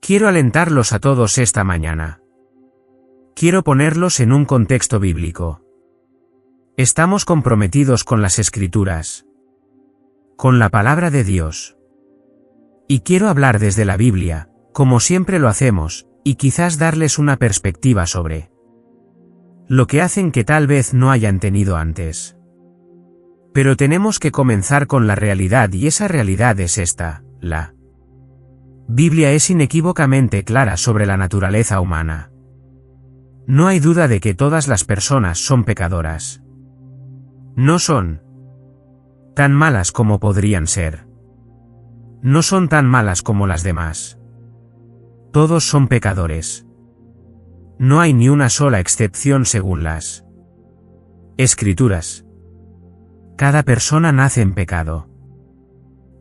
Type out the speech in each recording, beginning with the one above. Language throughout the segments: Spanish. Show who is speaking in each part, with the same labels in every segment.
Speaker 1: Quiero alentarlos a todos esta mañana. Quiero ponerlos en un contexto bíblico. Estamos comprometidos con las Escrituras, con la palabra de Dios. Y quiero hablar desde la Biblia, como siempre lo hacemos, y quizás darles una perspectiva sobre lo que hacen que tal vez no hayan tenido antes. Pero tenemos que comenzar con la realidad, y esa realidad es esta: la Biblia es inequívocamente clara sobre la naturaleza humana. No hay duda de que todas las personas son pecadoras. No son tan malas como podrían ser. No son tan malas como las demás. Todos son pecadores. No hay ni una sola excepción según las Escrituras. Cada persona nace en pecado.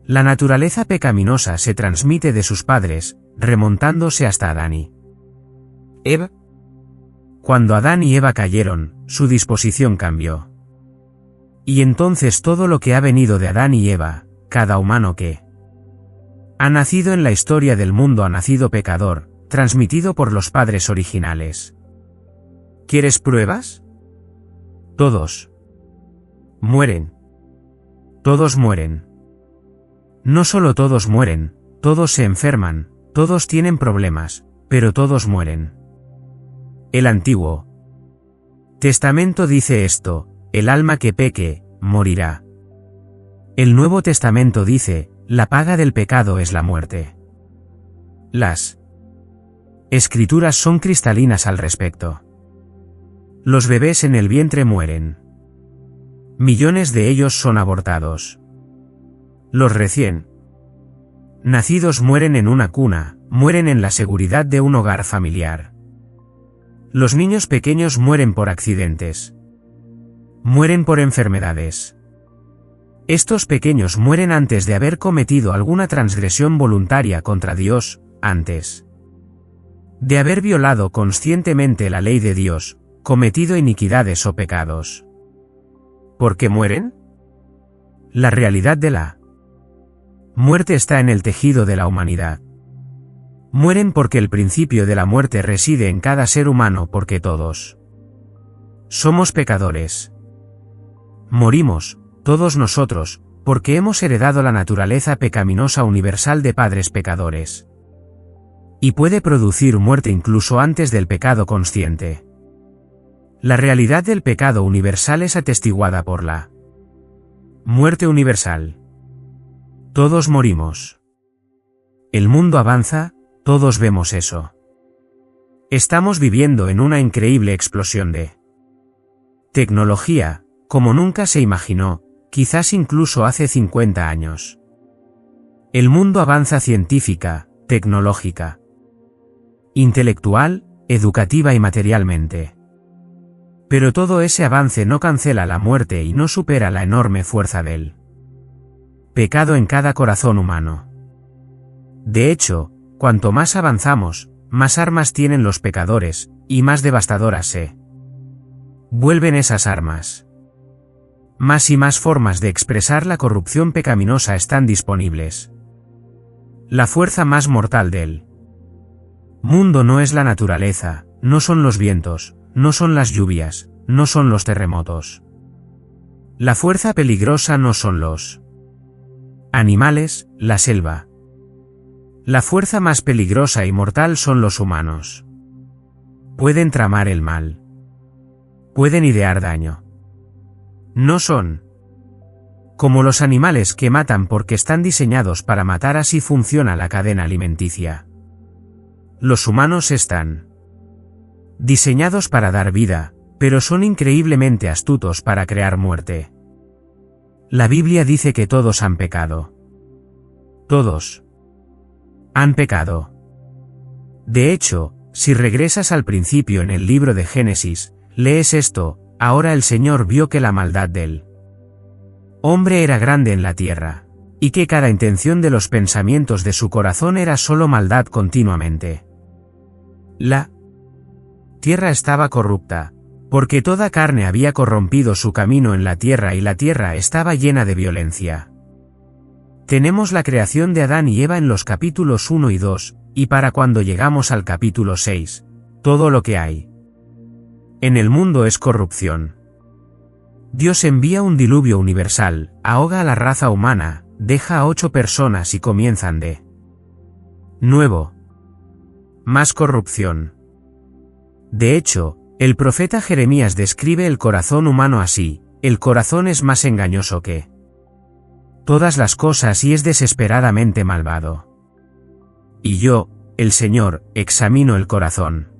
Speaker 1: La naturaleza pecaminosa se transmite de sus padres, remontándose hasta Adán y Eva. Cuando Adán y Eva cayeron, su disposición cambió. Y entonces todo lo que ha venido de Adán y Eva, cada humano que ha nacido en la historia del mundo ha nacido pecador, transmitido por los padres originales. ¿Quieres pruebas? Todos mueren. Todos mueren. No solo todos mueren, todos se enferman, todos tienen problemas, pero todos mueren. El Antiguo Testamento dice esto: el alma que peque, morirá. El Nuevo Testamento dice: la paga del pecado es la muerte. Las Escrituras son cristalinas al respecto. Los bebés en el vientre mueren. Millones de ellos son abortados. Los recién nacidos mueren en una cuna, mueren en la seguridad de un hogar familiar. Los niños pequeños mueren por accidentes. Mueren por enfermedades. Estos pequeños mueren antes de haber cometido alguna transgresión voluntaria contra Dios, antes de haber violado conscientemente la ley de Dios, cometido iniquidades o pecados. ¿Por qué mueren? La realidad de la muerte está en el tejido de la humanidad. Mueren porque el principio de la muerte reside en cada ser humano, porque todos somos pecadores. Morimos, todos nosotros, porque hemos heredado la naturaleza pecaminosa universal de padres pecadores. Y puede producir muerte incluso antes del pecado consciente. La realidad del pecado universal es atestiguada por la muerte universal. Todos morimos. El mundo avanza, todos vemos eso. Estamos viviendo en una increíble explosión de tecnología, como nunca se imaginó, quizás incluso hace 50 años. El mundo avanza científica, tecnológica, intelectual, educativa y materialmente. Pero todo ese avance no cancela la muerte y no supera la enorme fuerza del pecado en cada corazón humano. De hecho, cuanto más avanzamos, más armas tienen los pecadores, y más devastadoras se vuelven esas armas. Más y más formas de expresar la corrupción pecaminosa están disponibles. La fuerza más mortal del mundo no es la naturaleza, no son los vientos, no son las lluvias, no son los terremotos. La fuerza peligrosa no son los animales, la selva. La fuerza más peligrosa y mortal son los humanos. Pueden tramar el mal. Pueden idear daño. No son como los animales que matan porque están diseñados para matar, así funciona la cadena alimenticia. Los humanos están diseñados para dar vida, pero son increíblemente astutos para crear muerte. La Biblia dice que todos han pecado. Todos han pecado. De hecho, si regresas al principio en el libro de Génesis, lees esto: ahora el Señor vio que la maldad del hombre era grande en la tierra, y que cada intención de los pensamientos de su corazón era solo maldad continuamente. La tierra estaba corrupta, porque toda carne había corrompido su camino en la tierra y la tierra estaba llena de violencia. Tenemos la creación de Adán y Eva en los capítulos 1 y 2, y para cuando llegamos al capítulo 6, todo lo que hay en el mundo es corrupción. Dios envía un diluvio universal, ahoga a la raza humana, deja a 8 personas y comienzan de nuevo. Más corrupción. De hecho, el profeta Jeremías describe el corazón humano así: el corazón es más engañoso que todas las cosas y es desesperadamente malvado. Y yo, el Señor, examino el corazón.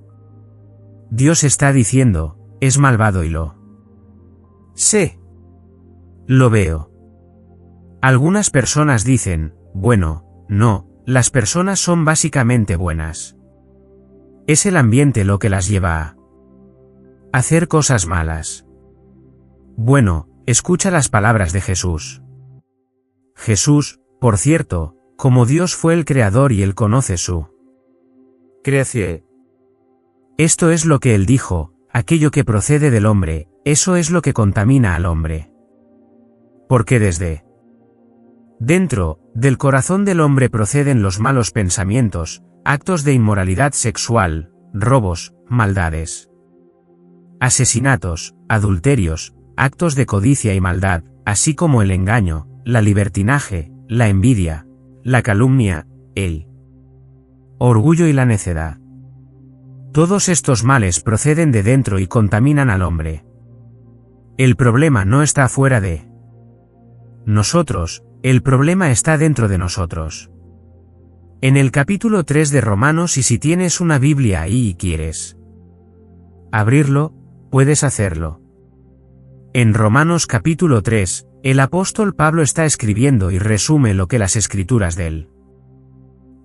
Speaker 1: Dios está diciendo, es malvado y lo sé. Lo veo. Algunas personas dicen, bueno, no, las personas son básicamente buenas. Es el ambiente lo que las lleva a hacer cosas malas. Bueno, escucha las palabras de Jesús. Jesús, por cierto, como Dios fue el creador y él conoce su creación. Esto es lo que él dijo: aquello que procede del hombre, eso es lo que contamina al hombre. Porque desde dentro del corazón del hombre proceden los malos pensamientos, actos de inmoralidad sexual, robos, maldades, asesinatos, adulterios, actos de codicia y maldad, así como el engaño, la libertinaje, la envidia, la calumnia, el orgullo y la necedad. Todos estos males proceden de dentro y contaminan al hombre. El problema no está fuera de nosotros, el problema está dentro de nosotros. En el capítulo 3 de Romanos, y si tienes una Biblia ahí y quieres abrirlo, puedes hacerlo. En Romanos capítulo 3, el apóstol Pablo está escribiendo y resume lo que las escrituras del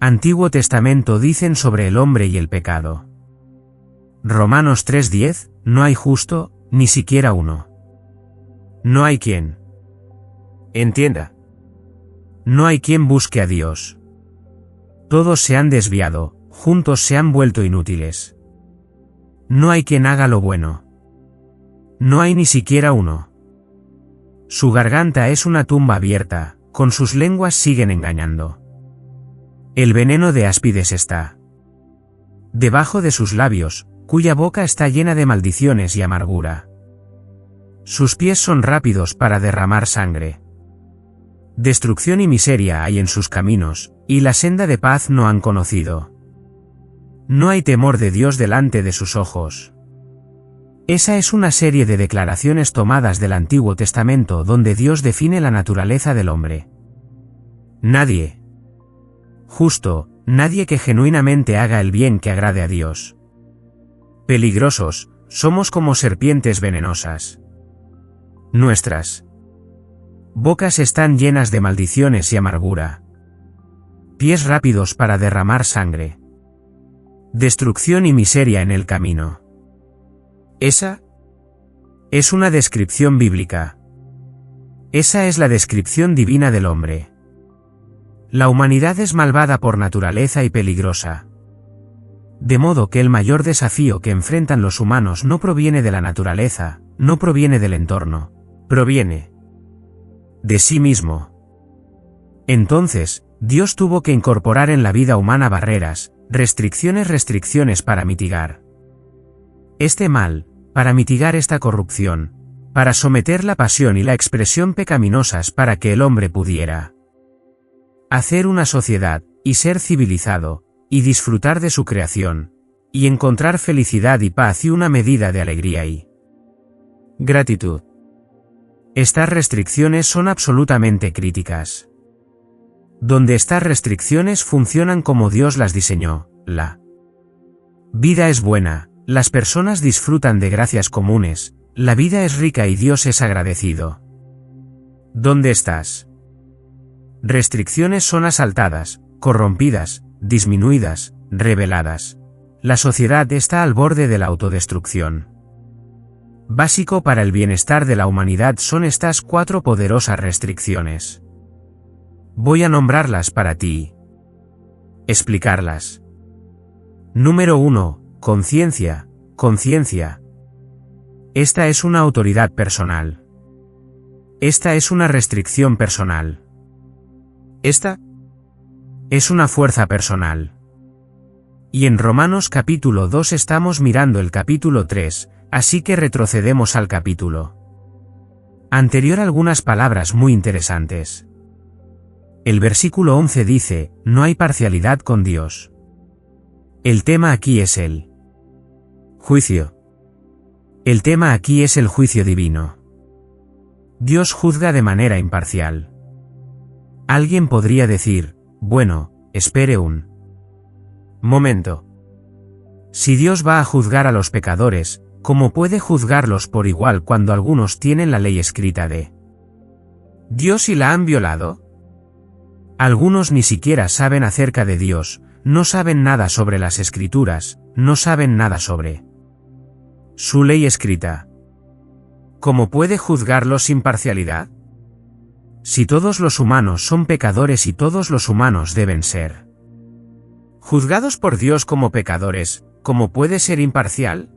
Speaker 1: Antiguo Testamento dicen sobre el hombre y el pecado. Romanos 3:10, no hay justo, ni siquiera uno. No hay quien entienda. No hay quien busque a Dios. Todos se han desviado, juntos se han vuelto inútiles. No hay quien haga lo bueno. No hay ni siquiera uno. Su garganta es una tumba abierta, con sus lenguas siguen engañando. El veneno de áspides está debajo de sus labios, cuya boca está llena de maldiciones y amargura. Sus pies son rápidos para derramar sangre. Destrucción y miseria hay en sus caminos, y la senda de paz no han conocido. No hay temor de Dios delante de sus ojos. Esa es una serie de declaraciones tomadas del Antiguo Testamento donde Dios define la naturaleza del hombre. Nadie justo, nadie que genuinamente haga el bien que agrade a Dios. Peligrosos, somos como serpientes venenosas. Nuestras bocas están llenas de maldiciones y amargura. Pies rápidos para derramar sangre. Destrucción y miseria en el camino. Esa es una descripción bíblica. Esa es la descripción divina del hombre. La humanidad es malvada por naturaleza y peligrosa. De modo que el mayor desafío que enfrentan los humanos no proviene de la naturaleza, no proviene del entorno, proviene de sí mismo. Entonces, Dios tuvo que incorporar en la vida humana barreras, restricciones para mitigar este mal, para mitigar esta corrupción, para someter la pasión y la expresión pecaminosas para que el hombre pudiera hacer una sociedad, y ser civilizado, y disfrutar de su creación, y encontrar felicidad y paz y una medida de alegría y gratitud. Estas restricciones son absolutamente críticas. Donde estas restricciones funcionan como Dios las diseñó, la vida es buena, las personas disfrutan de gracias comunes, la vida es rica y Dios es agradecido. ¿Dónde estás? Restricciones son asaltadas, corrompidas, disminuidas, reveladas. La sociedad está al borde de la autodestrucción. Básico para el bienestar de la humanidad son estas 4 poderosas restricciones. Voy a nombrarlas para ti. Explicarlas. Número 1. Conciencia, conciencia. Esta es una autoridad personal. Esta es una restricción personal. Esta es una fuerza personal. Y en Romanos capítulo 2 estamos mirando el capítulo 3, así que retrocedemos al capítulo anterior algunas palabras muy interesantes. El versículo 11 dice, no hay parcialidad con Dios. El tema aquí es el juicio. El tema aquí es el juicio divino. Dios juzga de manera imparcial. Alguien podría decir, bueno, espere un momento. Si Dios va a juzgar a los pecadores, ¿cómo puede juzgarlos por igual cuando algunos tienen la ley escrita de Dios y la han violado? Algunos ni siquiera saben acerca de Dios, no saben nada sobre las Escrituras, no saben nada sobre su ley escrita. ¿Cómo puede juzgarlos sin parcialidad? Si todos los humanos son pecadores y todos los humanos deben ser juzgados por Dios como pecadores, ¿cómo puede ser imparcial?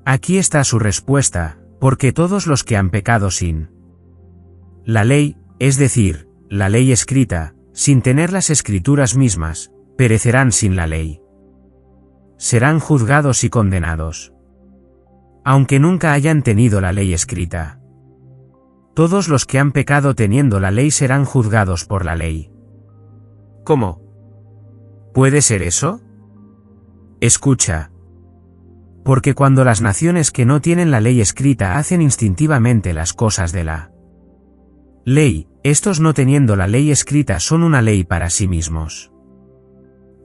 Speaker 1: Aquí está su respuesta, porque todos los que han pecado sin la ley, es decir, la ley escrita, sin tener las Escrituras mismas, perecerán sin la ley. Serán juzgados y condenados. Aunque nunca hayan tenido la ley escrita. Todos los que han pecado teniendo la ley serán juzgados por la ley. ¿Cómo puede ser eso? Escucha. Porque cuando las naciones que no tienen la ley escrita hacen instintivamente las cosas de la ley, estos no teniendo la ley escrita son una ley para sí mismos.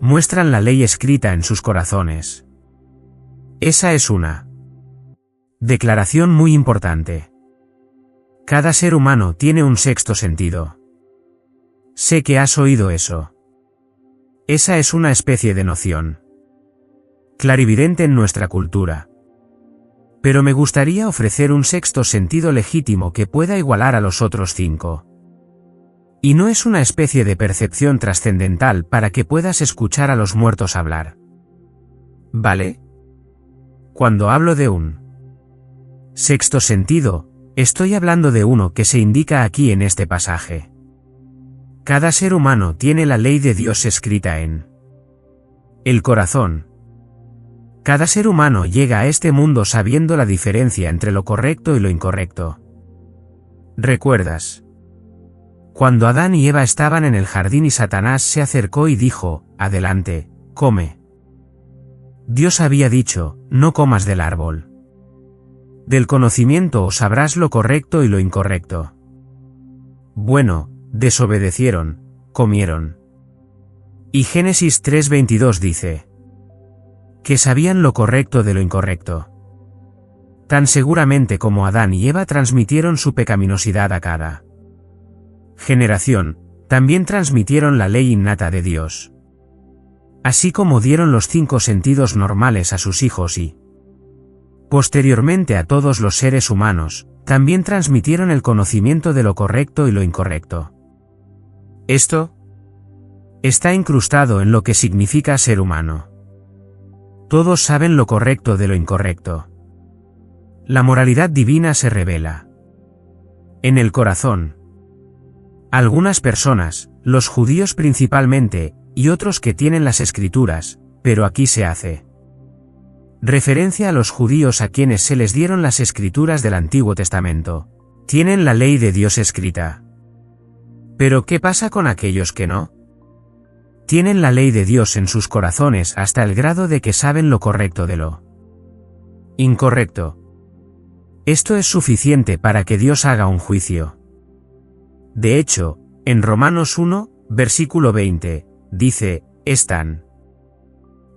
Speaker 1: Muestran la ley escrita en sus corazones. Esa es una declaración muy importante. Cada ser humano tiene un sexto sentido. Sé que has oído eso. Esa es una especie de noción clarividente en nuestra cultura. Pero me gustaría ofrecer un sexto sentido legítimo que pueda igualar a los otros 5. Y no es una especie de percepción trascendental para que puedas escuchar a los muertos hablar. ¿Vale? Cuando hablo de un sexto sentido, estoy hablando de uno que se indica aquí en este pasaje. Cada ser humano tiene la ley de Dios escrita en el corazón. Cada ser humano llega a este mundo sabiendo la diferencia entre lo correcto y lo incorrecto. ¿Recuerdas? Cuando Adán y Eva estaban en el jardín y Satanás se acercó y dijo, adelante, come. Dios había dicho, no comas del árbol del conocimiento o sabrás lo correcto y lo incorrecto. Bueno, desobedecieron, comieron. Y Génesis 3:22 dice que sabían lo correcto de lo incorrecto. Tan seguramente como Adán y Eva transmitieron su pecaminosidad a cada generación, también transmitieron la ley innata de Dios. Así como dieron los 5 sentidos normales a sus hijos y, posteriormente a todos los seres humanos, también transmitieron el conocimiento de lo correcto y lo incorrecto. Esto está incrustado en lo que significa ser humano. Todos saben lo correcto de lo incorrecto. La moralidad divina se revela en el corazón. Algunas personas, los judíos principalmente, y otros que tienen las Escrituras, pero aquí se hace referencia a los judíos a quienes se les dieron las Escrituras del Antiguo Testamento. Tienen la ley de Dios escrita. Pero ¿qué pasa con aquellos que no? Tienen la ley de Dios en sus corazones hasta el grado de que saben lo correcto de lo incorrecto. Esto es suficiente para que Dios haga un juicio. De hecho, en Romanos 1, versículo 20, dice, es tan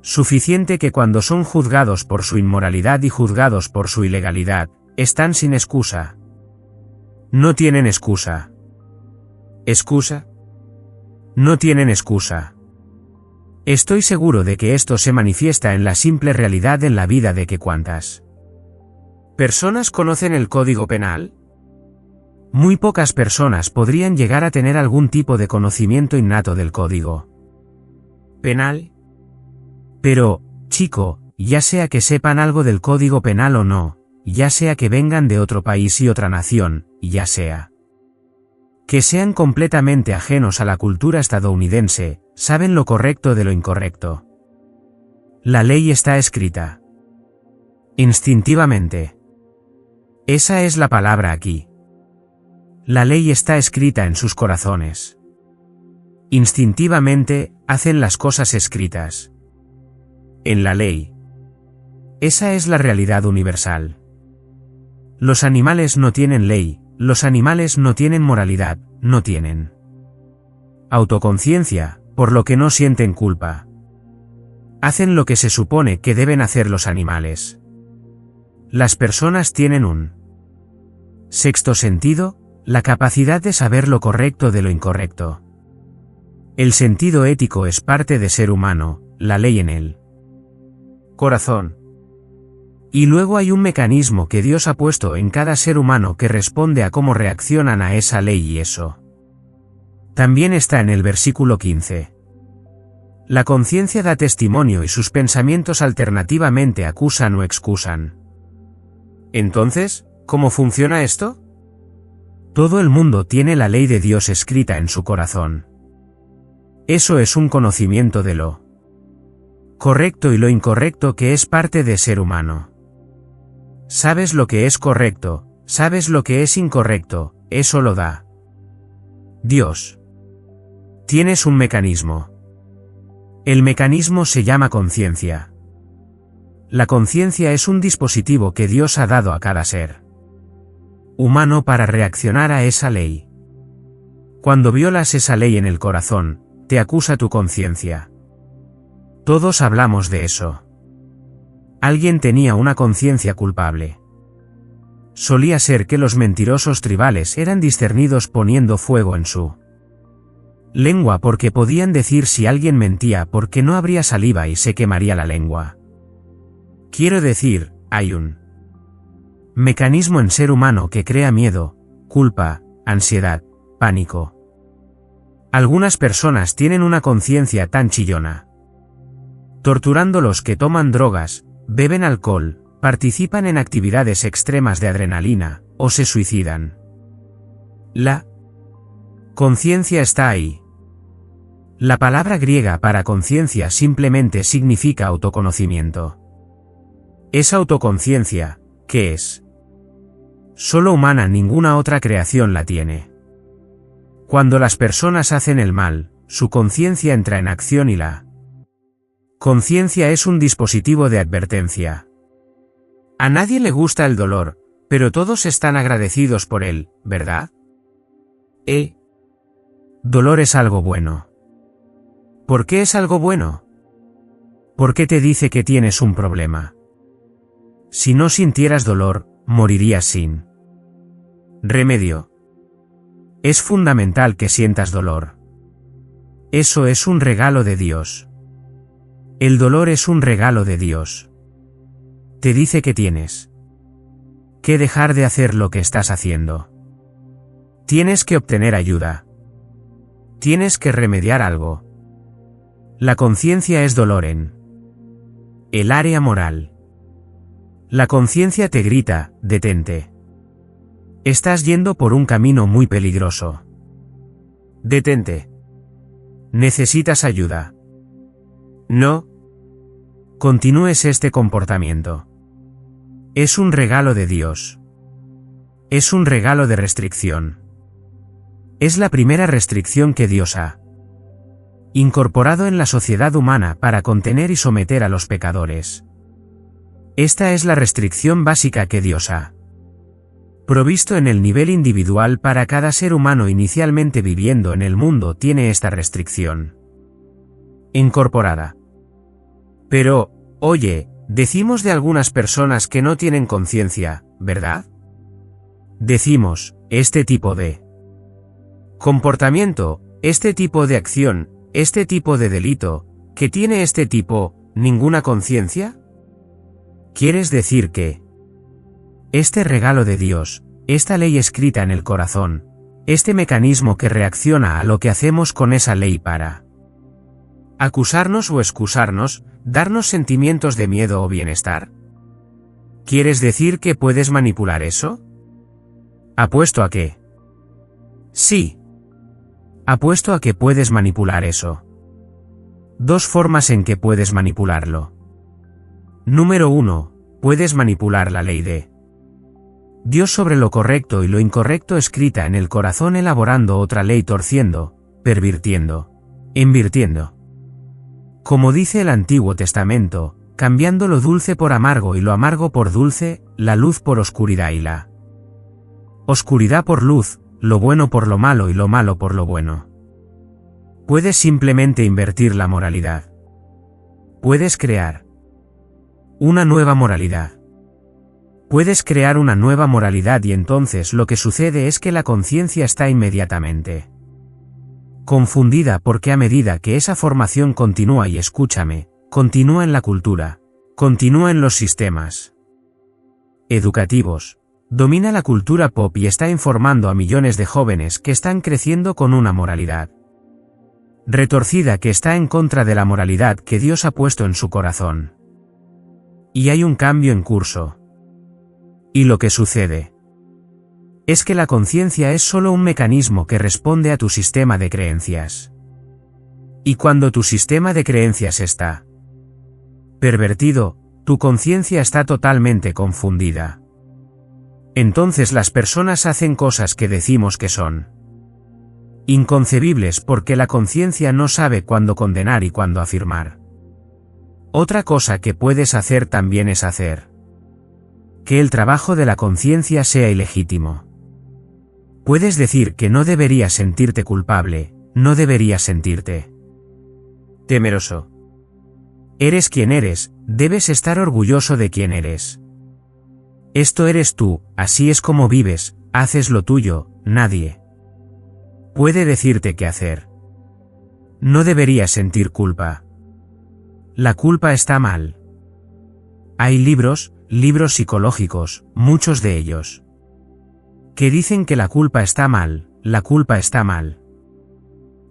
Speaker 1: suficiente que cuando son juzgados por su inmoralidad y juzgados por su ilegalidad, están sin excusa. No tienen excusa. ¿Excusa? No tienen excusa. Estoy seguro de que esto se manifiesta en la simple realidad en la vida de que cuántas personas conocen el Código Penal. Muy pocas personas podrían llegar a tener algún tipo de conocimiento innato del Código Penal. Pero, chico, ya sea que sepan algo del Código Penal o no, ya sea que vengan de otro país y otra nación, ya sea Que sean completamente ajenos a la cultura estadounidense, saben lo correcto de lo incorrecto. La ley está escrita. Instintivamente. Esa es la palabra aquí. La ley está escrita en sus corazones. Instintivamente, hacen las cosas escritas. En la ley. Esa es la realidad universal. Los animales no tienen ley, los animales no tienen moralidad, no tienen autoconciencia, por lo que no sienten culpa. Hacen lo que se supone que deben hacer los animales. Las personas tienen un sexto sentido, la capacidad de saber lo correcto de lo incorrecto. El sentido ético es parte de ser humano, la ley en el corazón. Y luego hay un mecanismo que Dios ha puesto en cada ser humano que responde a cómo reaccionan a esa ley y eso. También está en el versículo 15. La conciencia da testimonio y sus pensamientos alternativamente acusan o excusan. Entonces, ¿cómo funciona esto? Todo el mundo tiene la ley de Dios escrita en su corazón. Eso es un conocimiento de lo correcto y lo incorrecto que es parte de ser humano. Sabes lo que es correcto, sabes lo que es incorrecto, eso lo da Dios. Tienes un mecanismo. El mecanismo se llama conciencia. La conciencia es un dispositivo que Dios ha dado a cada ser humano para reaccionar a esa ley. Cuando violas esa ley en el corazón, te acusa tu conciencia. Todos hablamos de eso. Alguien tenía una conciencia culpable. Solía ser que los mentirosos tribales eran discernidos poniendo fuego en su lengua porque podían decir si alguien mentía porque no habría saliva y se quemaría la lengua. Quiero decir, hay un mecanismo en ser humano que crea miedo, culpa, ansiedad, pánico. Algunas personas tienen una conciencia tan chillona. Torturando los que toman drogas, beben alcohol, participan en actividades extremas de adrenalina, o se suicidan. La conciencia está ahí. La palabra griega para conciencia simplemente significa autoconocimiento. Esa autoconciencia, ¿qué es? Solo humana, ninguna otra creación la tiene. Cuando las personas hacen el mal, su conciencia entra en acción y la conciencia es un dispositivo de advertencia. A nadie le gusta el dolor, pero todos están agradecidos por él, ¿verdad? Dolor es algo bueno. ¿Por qué es algo bueno? ¿Por qué te dice que tienes un problema? Si no sintieras dolor, morirías sin remedio. Es fundamental que sientas dolor. Eso es un regalo de Dios. El dolor es un regalo de Dios. Te dice que tienes que dejar de hacer lo que estás haciendo. Tienes que obtener ayuda. Tienes que remediar algo. La conciencia es dolor en el área moral. La conciencia te grita, detente. Estás yendo por un camino muy peligroso. Detente. Necesitas ayuda. No continúes este comportamiento. Es un regalo de Dios. Es un regalo de restricción. Es la primera restricción que Dios ha incorporado en la sociedad humana para contener y someter a los pecadores. Esta es la restricción básica que Dios ha provisto en el nivel individual para cada ser humano inicialmente viviendo en el mundo. Tiene esta restricción incorporada. Pero, oye, decimos de algunas personas que no tienen conciencia, ¿verdad? Decimos, este tipo de comportamiento, este tipo de acción, este tipo de delito, que tiene este tipo, ninguna conciencia. ¿Quieres decir que este regalo de Dios, esta ley escrita en el corazón, este mecanismo que reacciona a lo que hacemos con esa ley para acusarnos o excusarnos, darnos sentimientos de miedo o bienestar? ¿Quieres decir que puedes manipular eso? Apuesto a que sí. Apuesto a que puedes manipular eso. 2 formas en que puedes manipularlo. Número 1. Puedes manipular la ley de Dios sobre lo correcto y lo incorrecto escrita en el corazón, elaborando otra ley, torciendo, pervirtiendo, invirtiendo. Como dice el Antiguo Testamento, cambiando lo dulce por amargo y lo amargo por dulce, la luz por oscuridad y la oscuridad por luz, lo bueno por lo malo y lo malo por lo bueno. Puedes simplemente invertir la moralidad. Puedes crear una nueva moralidad. Puedes crear una nueva moralidad y entonces lo que sucede es que la conciencia está inmediatamente confundida, porque a medida que esa formación continúa, y escúchame, continúa en la cultura, continúa en los sistemas educativos, domina la cultura pop y está informando a millones de jóvenes que están creciendo con una moralidad retorcida que está en contra de la moralidad que Dios ha puesto en su corazón. Y hay un cambio en curso. Y lo que sucede es que la conciencia es solo un mecanismo que responde a tu sistema de creencias. Y cuando tu sistema de creencias está pervertido, tu conciencia está totalmente confundida. Entonces las personas hacen cosas que decimos que son inconcebibles, porque la conciencia no sabe cuándo condenar y cuándo afirmar. Otra cosa que puedes hacer también es hacer que el trabajo de la conciencia sea ilegítimo. Puedes decir que no deberías sentirte culpable, no deberías sentirte temeroso. Eres quien eres, debes estar orgulloso de quien eres. Esto eres tú, así es como vives, haces lo tuyo, nadie puede decirte qué hacer. No deberías sentir culpa. La culpa está mal. Hay libros psicológicos, muchos de ellos, que dicen que la culpa está mal, la culpa está mal.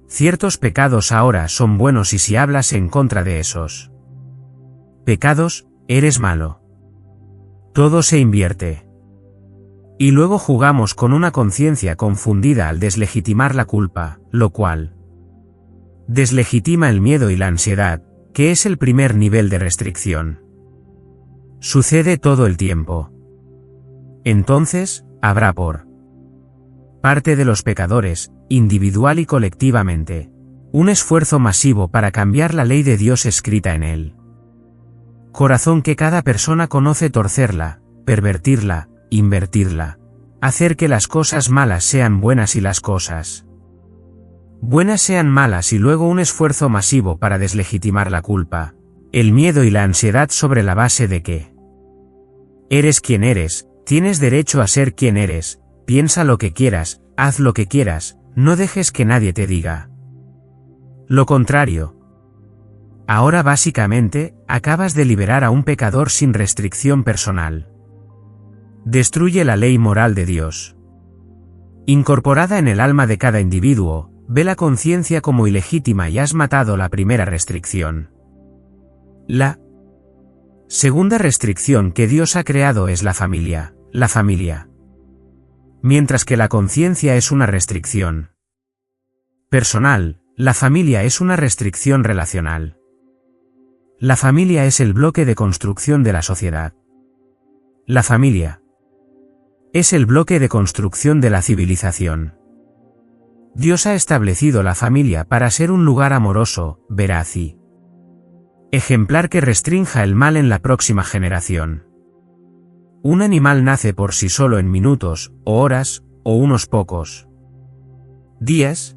Speaker 1: Ciertos pecados ahora son buenos y si hablas en contra de esos pecados, eres malo. Todo se invierte. Y luego jugamos con una conciencia confundida al deslegitimar la culpa, lo cual deslegitima el miedo y la ansiedad, que es el primer nivel de restricción. Sucede todo el tiempo. Entonces, habrá por parte de los pecadores, individual y colectivamente, un esfuerzo masivo para cambiar la ley de Dios escrita en el corazón que cada persona conoce, torcerla, pervertirla, invertirla, hacer que las cosas malas sean buenas y las cosas buenas sean malas, y luego un esfuerzo masivo para deslegitimar la culpa, el miedo y la ansiedad sobre la base de que eres quien eres, tienes derecho a ser quien eres, piensa lo que quieras, haz lo que quieras, no dejes que nadie te diga lo contrario. Ahora básicamente, acabas de liberar a un pecador sin restricción personal. Destruye la ley moral de Dios incorporada en el alma de cada individuo, ve la conciencia como ilegítima y has matado la primera restricción. La segunda restricción que Dios ha creado es la familia. Mientras que la conciencia es una restricción personal, la familia es una restricción relacional. La familia es el bloque de construcción de la sociedad. La familia es el bloque de construcción de la civilización. Dios ha establecido la familia para ser un lugar amoroso, veraz y ejemplar que restrinja el mal en la próxima generación. Un animal nace por sí solo en minutos, o horas, o unos pocos días.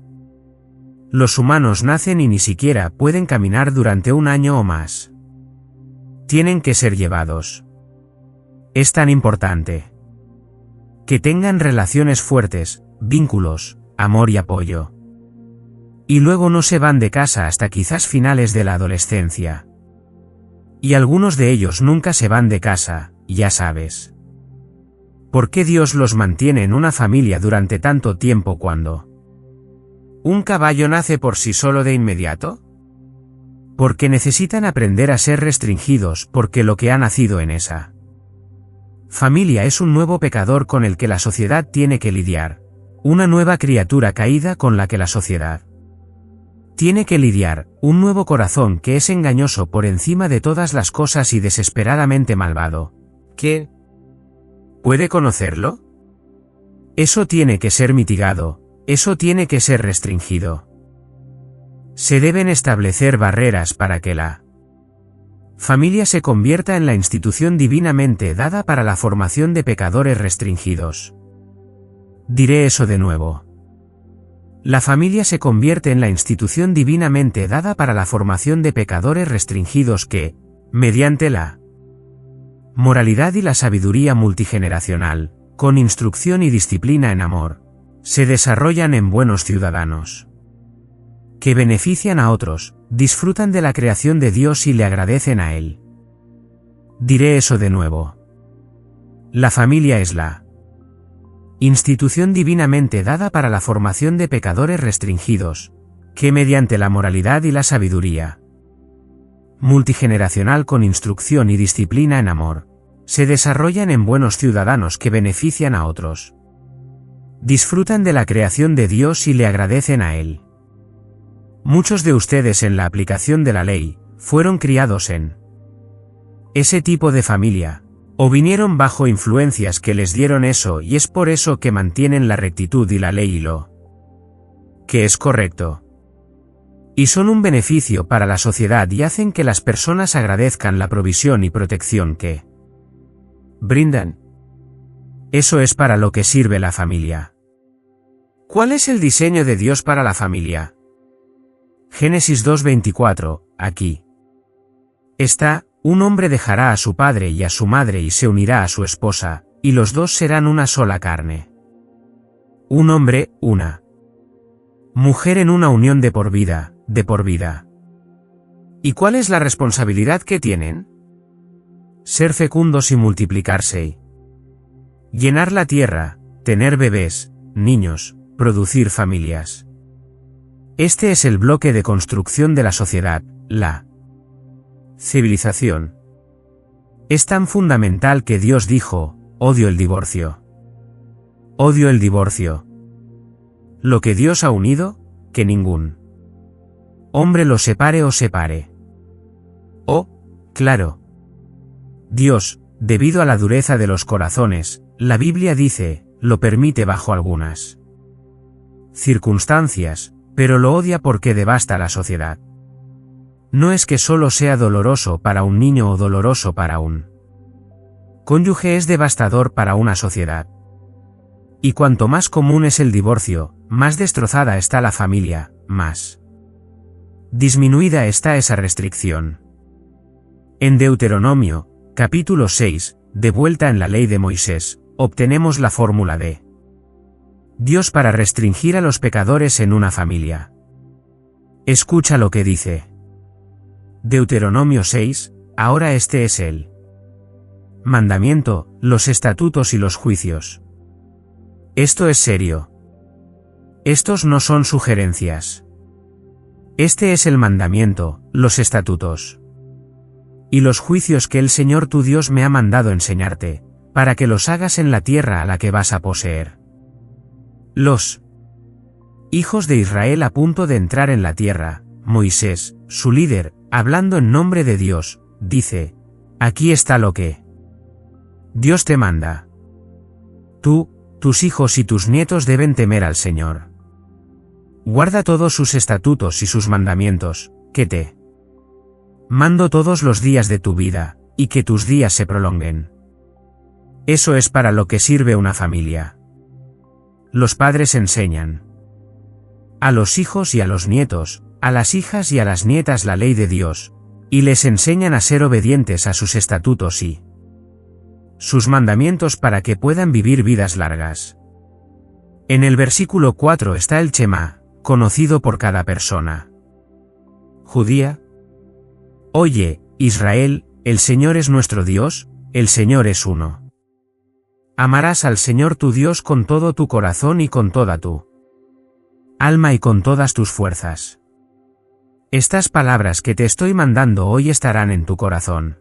Speaker 1: Los humanos nacen y ni siquiera pueden caminar durante un año o más. Tienen que ser llevados. Es tan importante que tengan relaciones fuertes, vínculos, amor y apoyo. Y luego no se van de casa hasta quizás finales de la adolescencia. Y algunos de ellos nunca se van de casa, ya sabes. ¿Por qué Dios los mantiene en una familia durante tanto tiempo cuando un caballo nace por sí solo de inmediato? Porque necesitan aprender a ser restringidos, porque lo que ha nacido en esa familia es un nuevo pecador con el que la sociedad tiene que lidiar, una nueva criatura caída con la que la sociedad tiene que lidiar, un nuevo corazón que es engañoso por encima de todas las cosas y desesperadamente malvado. ¿Qué? ¿Puede conocerlo? Eso tiene que ser mitigado, eso tiene que ser restringido. Se deben establecer barreras para que la familia se convierta en la institución divinamente dada para la formación de pecadores restringidos. Diré eso de nuevo. La familia se convierte en la institución divinamente dada para la formación de pecadores restringidos que, mediante la moralidad y la sabiduría multigeneracional, con instrucción y disciplina en amor, se desarrollan en buenos ciudadanos que benefician a otros, disfrutan de la creación de Dios y le agradecen a Él. Diré eso de nuevo. La familia es la institución divinamente dada para la formación de pecadores restringidos, que mediante la moralidad y la sabiduría multigeneracional con instrucción y disciplina en amor, se desarrollan en buenos ciudadanos que benefician a otros. Disfrutan de la creación de Dios y le agradecen a Él. Muchos de ustedes en la aplicación de la ley, fueron criados en ese tipo de familia, o vinieron bajo influencias que les dieron eso y es por eso que mantienen la rectitud y la ley y lo que es correcto. Y son un beneficio para la sociedad y hacen que las personas agradezcan la provisión y protección que brindan. Eso es para lo que sirve la familia. ¿Cuál es el diseño de Dios para la familia? Génesis 2:24, aquí está. Un hombre dejará a su padre y a su madre y se unirá a su esposa, y los dos serán una sola carne. Un hombre, una mujer en una unión de por vida, de por vida. ¿Y cuál es la responsabilidad que tienen? Ser fecundos y multiplicarse. Llenar la tierra, tener bebés, niños, producir familias. Este es el bloque de construcción de la sociedad, la civilización. Es tan fundamental que Dios dijo, odio el divorcio. Odio el divorcio. Lo que Dios ha unido, que ningún hombre lo separe o separe. Oh, claro. Dios, debido a la dureza de los corazones, la Biblia dice, lo permite bajo algunas circunstancias, pero lo odia porque devasta la sociedad. No es que solo sea doloroso para un niño o doloroso para un cónyuge, es devastador para una sociedad. Y cuanto más común es el divorcio, más destrozada está la familia, más disminuida está esa restricción. En Deuteronomio, capítulo 6, de vuelta en la ley de Moisés, obtenemos la fórmula de Dios para restringir a los pecadores en una familia. Escucha lo que dice. Deuteronomio 6, ahora este es el mandamiento, los estatutos y los juicios. Esto es serio. Estos no son sugerencias. Este es el mandamiento, los estatutos y los juicios que el Señor tu Dios me ha mandado enseñarte, para que los hagas en la tierra a la que vas a poseer. Los hijos de Israel a punto de entrar en la tierra, Moisés, su líder, hablando en nombre de Dios, dice, aquí está lo que Dios te manda. Tú, tus hijos y tus nietos deben temer al Señor. Guarda todos sus estatutos y sus mandamientos, que te mando todos los días de tu vida, y que tus días se prolonguen. Eso es para lo que sirve una familia. Los padres enseñan a los hijos y a los nietos, a las hijas y a las nietas la ley de Dios, y les enseñan a ser obedientes a sus estatutos y sus mandamientos para que puedan vivir vidas largas. En el versículo 4 está el Shema, conocido por cada persona judía. Oye, Israel, el Señor es nuestro Dios, el Señor es uno. Amarás al Señor tu Dios con todo tu corazón y con toda tu alma y con todas tus fuerzas. Estas palabras que te estoy mandando hoy estarán en tu corazón.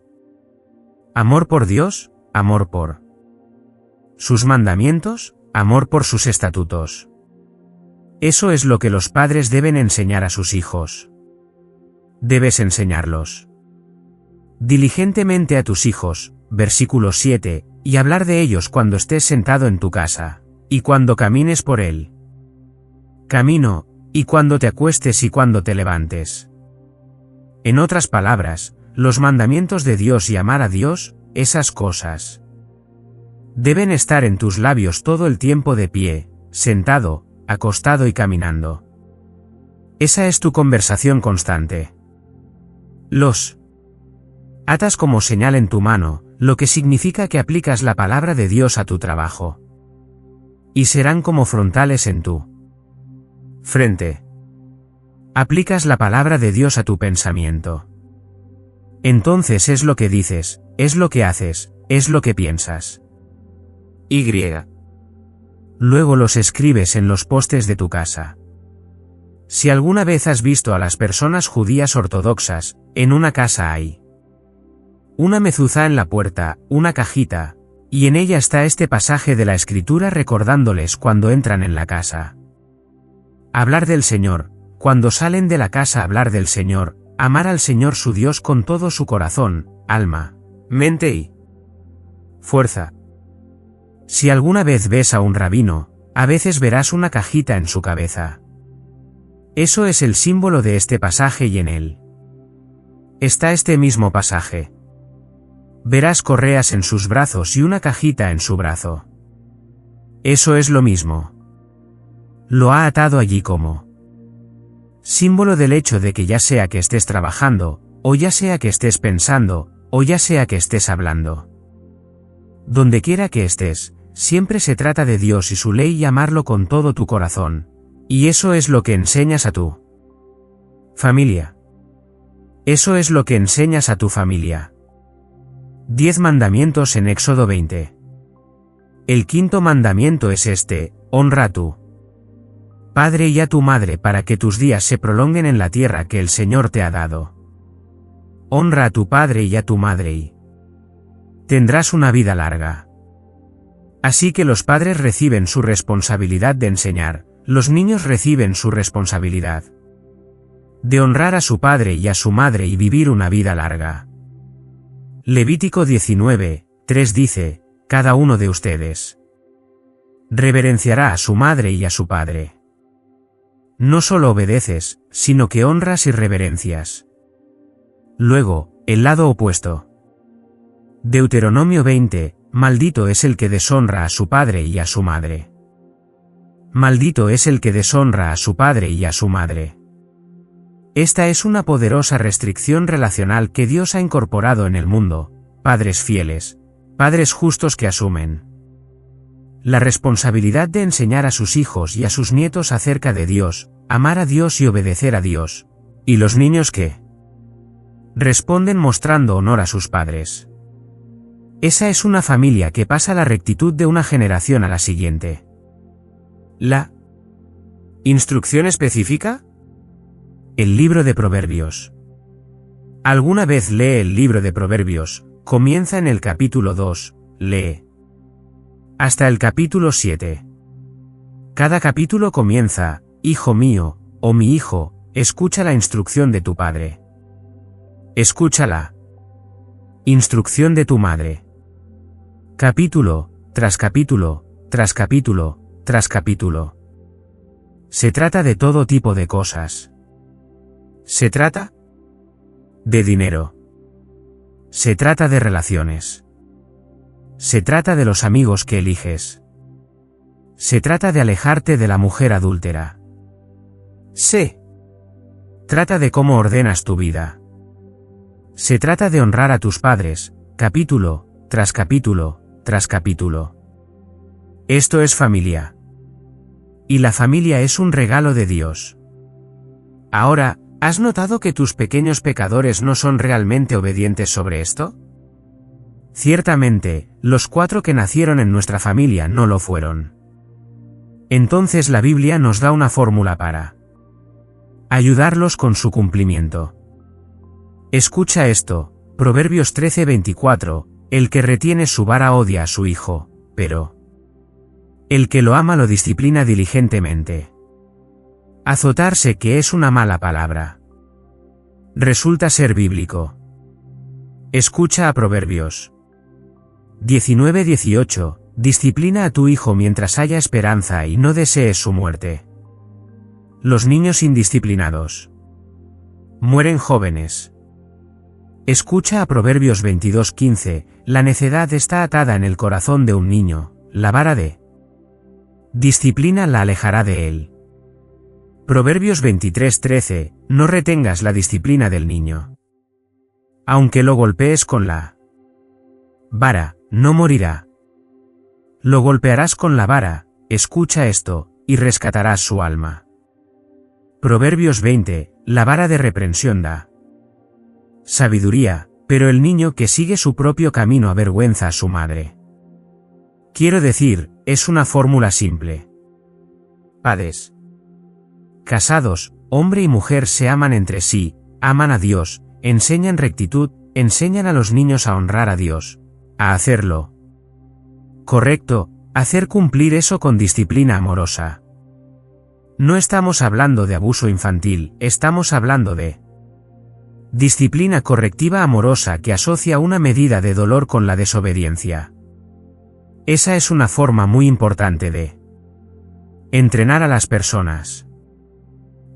Speaker 1: Amor por Dios, amor por sus mandamientos, amor por sus estatutos. Eso es lo que los padres deben enseñar a sus hijos. Debes enseñarlos diligentemente a tus hijos, versículo 7, y hablar de ellos cuando estés sentado en tu casa, y cuando camines por el camino, y cuando te acuestes y cuando te levantes. En otras palabras, los mandamientos de Dios y amar a Dios, esas cosas deben estar en tus labios todo el tiempo de pie, sentado, acostado y caminando. Esa es tu conversación constante. Los atas como señal en tu mano, lo que significa que aplicas la palabra de Dios a tu trabajo. Y serán como frontales en tu frente. Aplicas la palabra de Dios a tu pensamiento. Entonces es lo que dices, es lo que haces, es lo que piensas. Y. Luego los escribes en los postes de tu casa. Si alguna vez has visto a las personas judías ortodoxas, en una casa hay una mezuzá en la puerta, una cajita, y en ella está este pasaje de la Escritura recordándoles cuando entran en la casa. Hablar del Señor, cuando salen de la casa hablar del Señor, amar al Señor su Dios con todo su corazón, alma, mente y fuerza. Si alguna vez ves a un rabino, a veces verás una cajita en su cabeza. Eso es el símbolo de este pasaje y en él está este mismo pasaje. Verás correas en sus brazos y una cajita en su brazo. Eso es lo mismo. Lo ha atado allí como símbolo del hecho de que ya sea que estés trabajando, o ya sea que estés pensando, o ya sea que estés hablando. Donde quiera que estés, siempre se trata de Dios y su ley y amarlo con todo tu corazón. Y eso es lo que enseñas a tu familia. Eso es lo que enseñas a tu familia. 10 mandamientos en Éxodo 20. El quinto mandamiento es este: honra a tu padre y a tu madre para que tus días se prolonguen en la tierra que el Señor te ha dado. Honra a tu padre y a tu madre y tendrás una vida larga. Así que los padres reciben su responsabilidad de enseñar, los niños reciben su responsabilidad de honrar a su padre y a su madre y vivir una vida larga. Levítico 19, 3 dice: cada uno de ustedes reverenciará a su madre y a su padre. No solo obedeces, sino que honras y reverencias. Luego, el lado opuesto. Deuteronomio 20, maldito es el que deshonra a su padre y a su madre. Maldito es el que deshonra a su padre y a su madre. Esta es una poderosa restricción relacional que Dios ha incorporado en el mundo, padres fieles, padres justos que asumen la responsabilidad de enseñar a sus hijos y a sus nietos acerca de Dios, amar a Dios y obedecer a Dios, y los niños que responden mostrando honor a sus padres. Esa es una familia que pasa la rectitud de una generación a la siguiente. La instrucción específica. El libro de Proverbios. ¿Alguna vez lee el libro de Proverbios? Comienza en el capítulo 2, lee hasta el capítulo 7. Cada capítulo comienza: hijo mío, o mi hijo, escucha la instrucción de tu padre. Escucha la instrucción de tu madre. Capítulo, tras capítulo, tras capítulo, tras capítulo. Se trata de todo tipo de cosas. Se trata de dinero. Se trata de relaciones. Se trata de los amigos que eliges. Se trata de alejarte de la mujer adúltera. Se trata de cómo ordenas tu vida. Se trata de honrar a tus padres, capítulo, tras capítulo, tras capítulo. Esto es familia. Y la familia es un regalo de Dios. Ahora, ¿has notado que tus pequeños pecadores no son realmente obedientes sobre esto? Ciertamente, los 4 que nacieron en nuestra familia no lo fueron. Entonces la Biblia nos da una fórmula para ayudarlos con su cumplimiento. Escucha esto, Proverbios 13:24, el que retiene su vara odia a su hijo, pero el que lo ama lo disciplina diligentemente. Azotarse, que es una mala palabra. Resulta ser bíblico. Escucha a Proverbios 19:18. Disciplina a tu hijo mientras haya esperanza y no desees su muerte. Los niños indisciplinados mueren jóvenes. Escucha a Proverbios 22:15. La necedad está atada en el corazón de un niño, la vara de disciplina la alejará de él. Proverbios 23:13. No retengas la disciplina del niño. Aunque lo golpees con la vara, no morirá. Lo golpearás con la vara, escucha esto, y rescatarás su alma. Proverbios 20. La vara de reprensión da sabiduría, pero el niño que sigue su propio camino avergüenza a su madre. Quiero decir, es una fórmula simple. Padres casados, hombre y mujer se aman entre sí, aman a Dios, enseñan rectitud, enseñan a los niños a honrar a Dios, a hacerlo correcto, hacer cumplir eso con disciplina amorosa. No estamos hablando de abuso infantil, estamos hablando de disciplina correctiva amorosa que asocia una medida de dolor con la desobediencia. Esa es una forma muy importante de entrenar a las personas.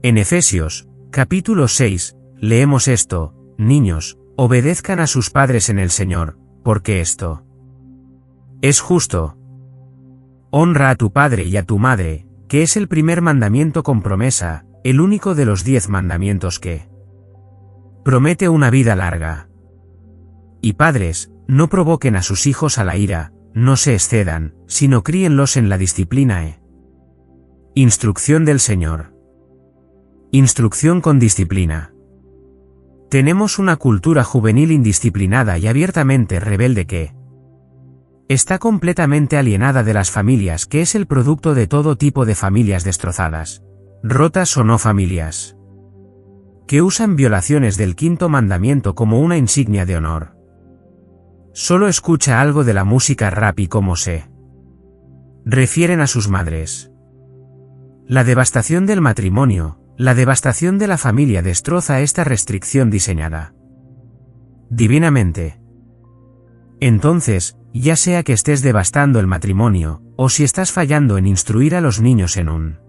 Speaker 1: En Efesios, capítulo 6, leemos esto: niños, obedezcan a sus padres en el Señor, porque esto es justo. Honra a tu padre y a tu madre, que es el primer mandamiento con promesa, el único de los 10 mandamientos que promete una vida larga. Y padres, no provoquen a sus hijos a la ira, no se excedan, sino críenlos en la disciplina. Instrucción del Señor. Instrucción con disciplina. Tenemos una cultura juvenil indisciplinada y abiertamente rebelde que está completamente alienada de las familias, que es el producto de todo tipo de familias destrozadas, rotas o no familias, que usan violaciones del 5º mandamiento como una insignia de honor. Solo escucha algo de la música rap y cómo se refieren a sus madres. La devastación del matrimonio, la devastación de la familia destroza esta restricción diseñada divinamente. Entonces, ya sea que estés devastando el matrimonio, o si estás fallando en instruir a los niños en un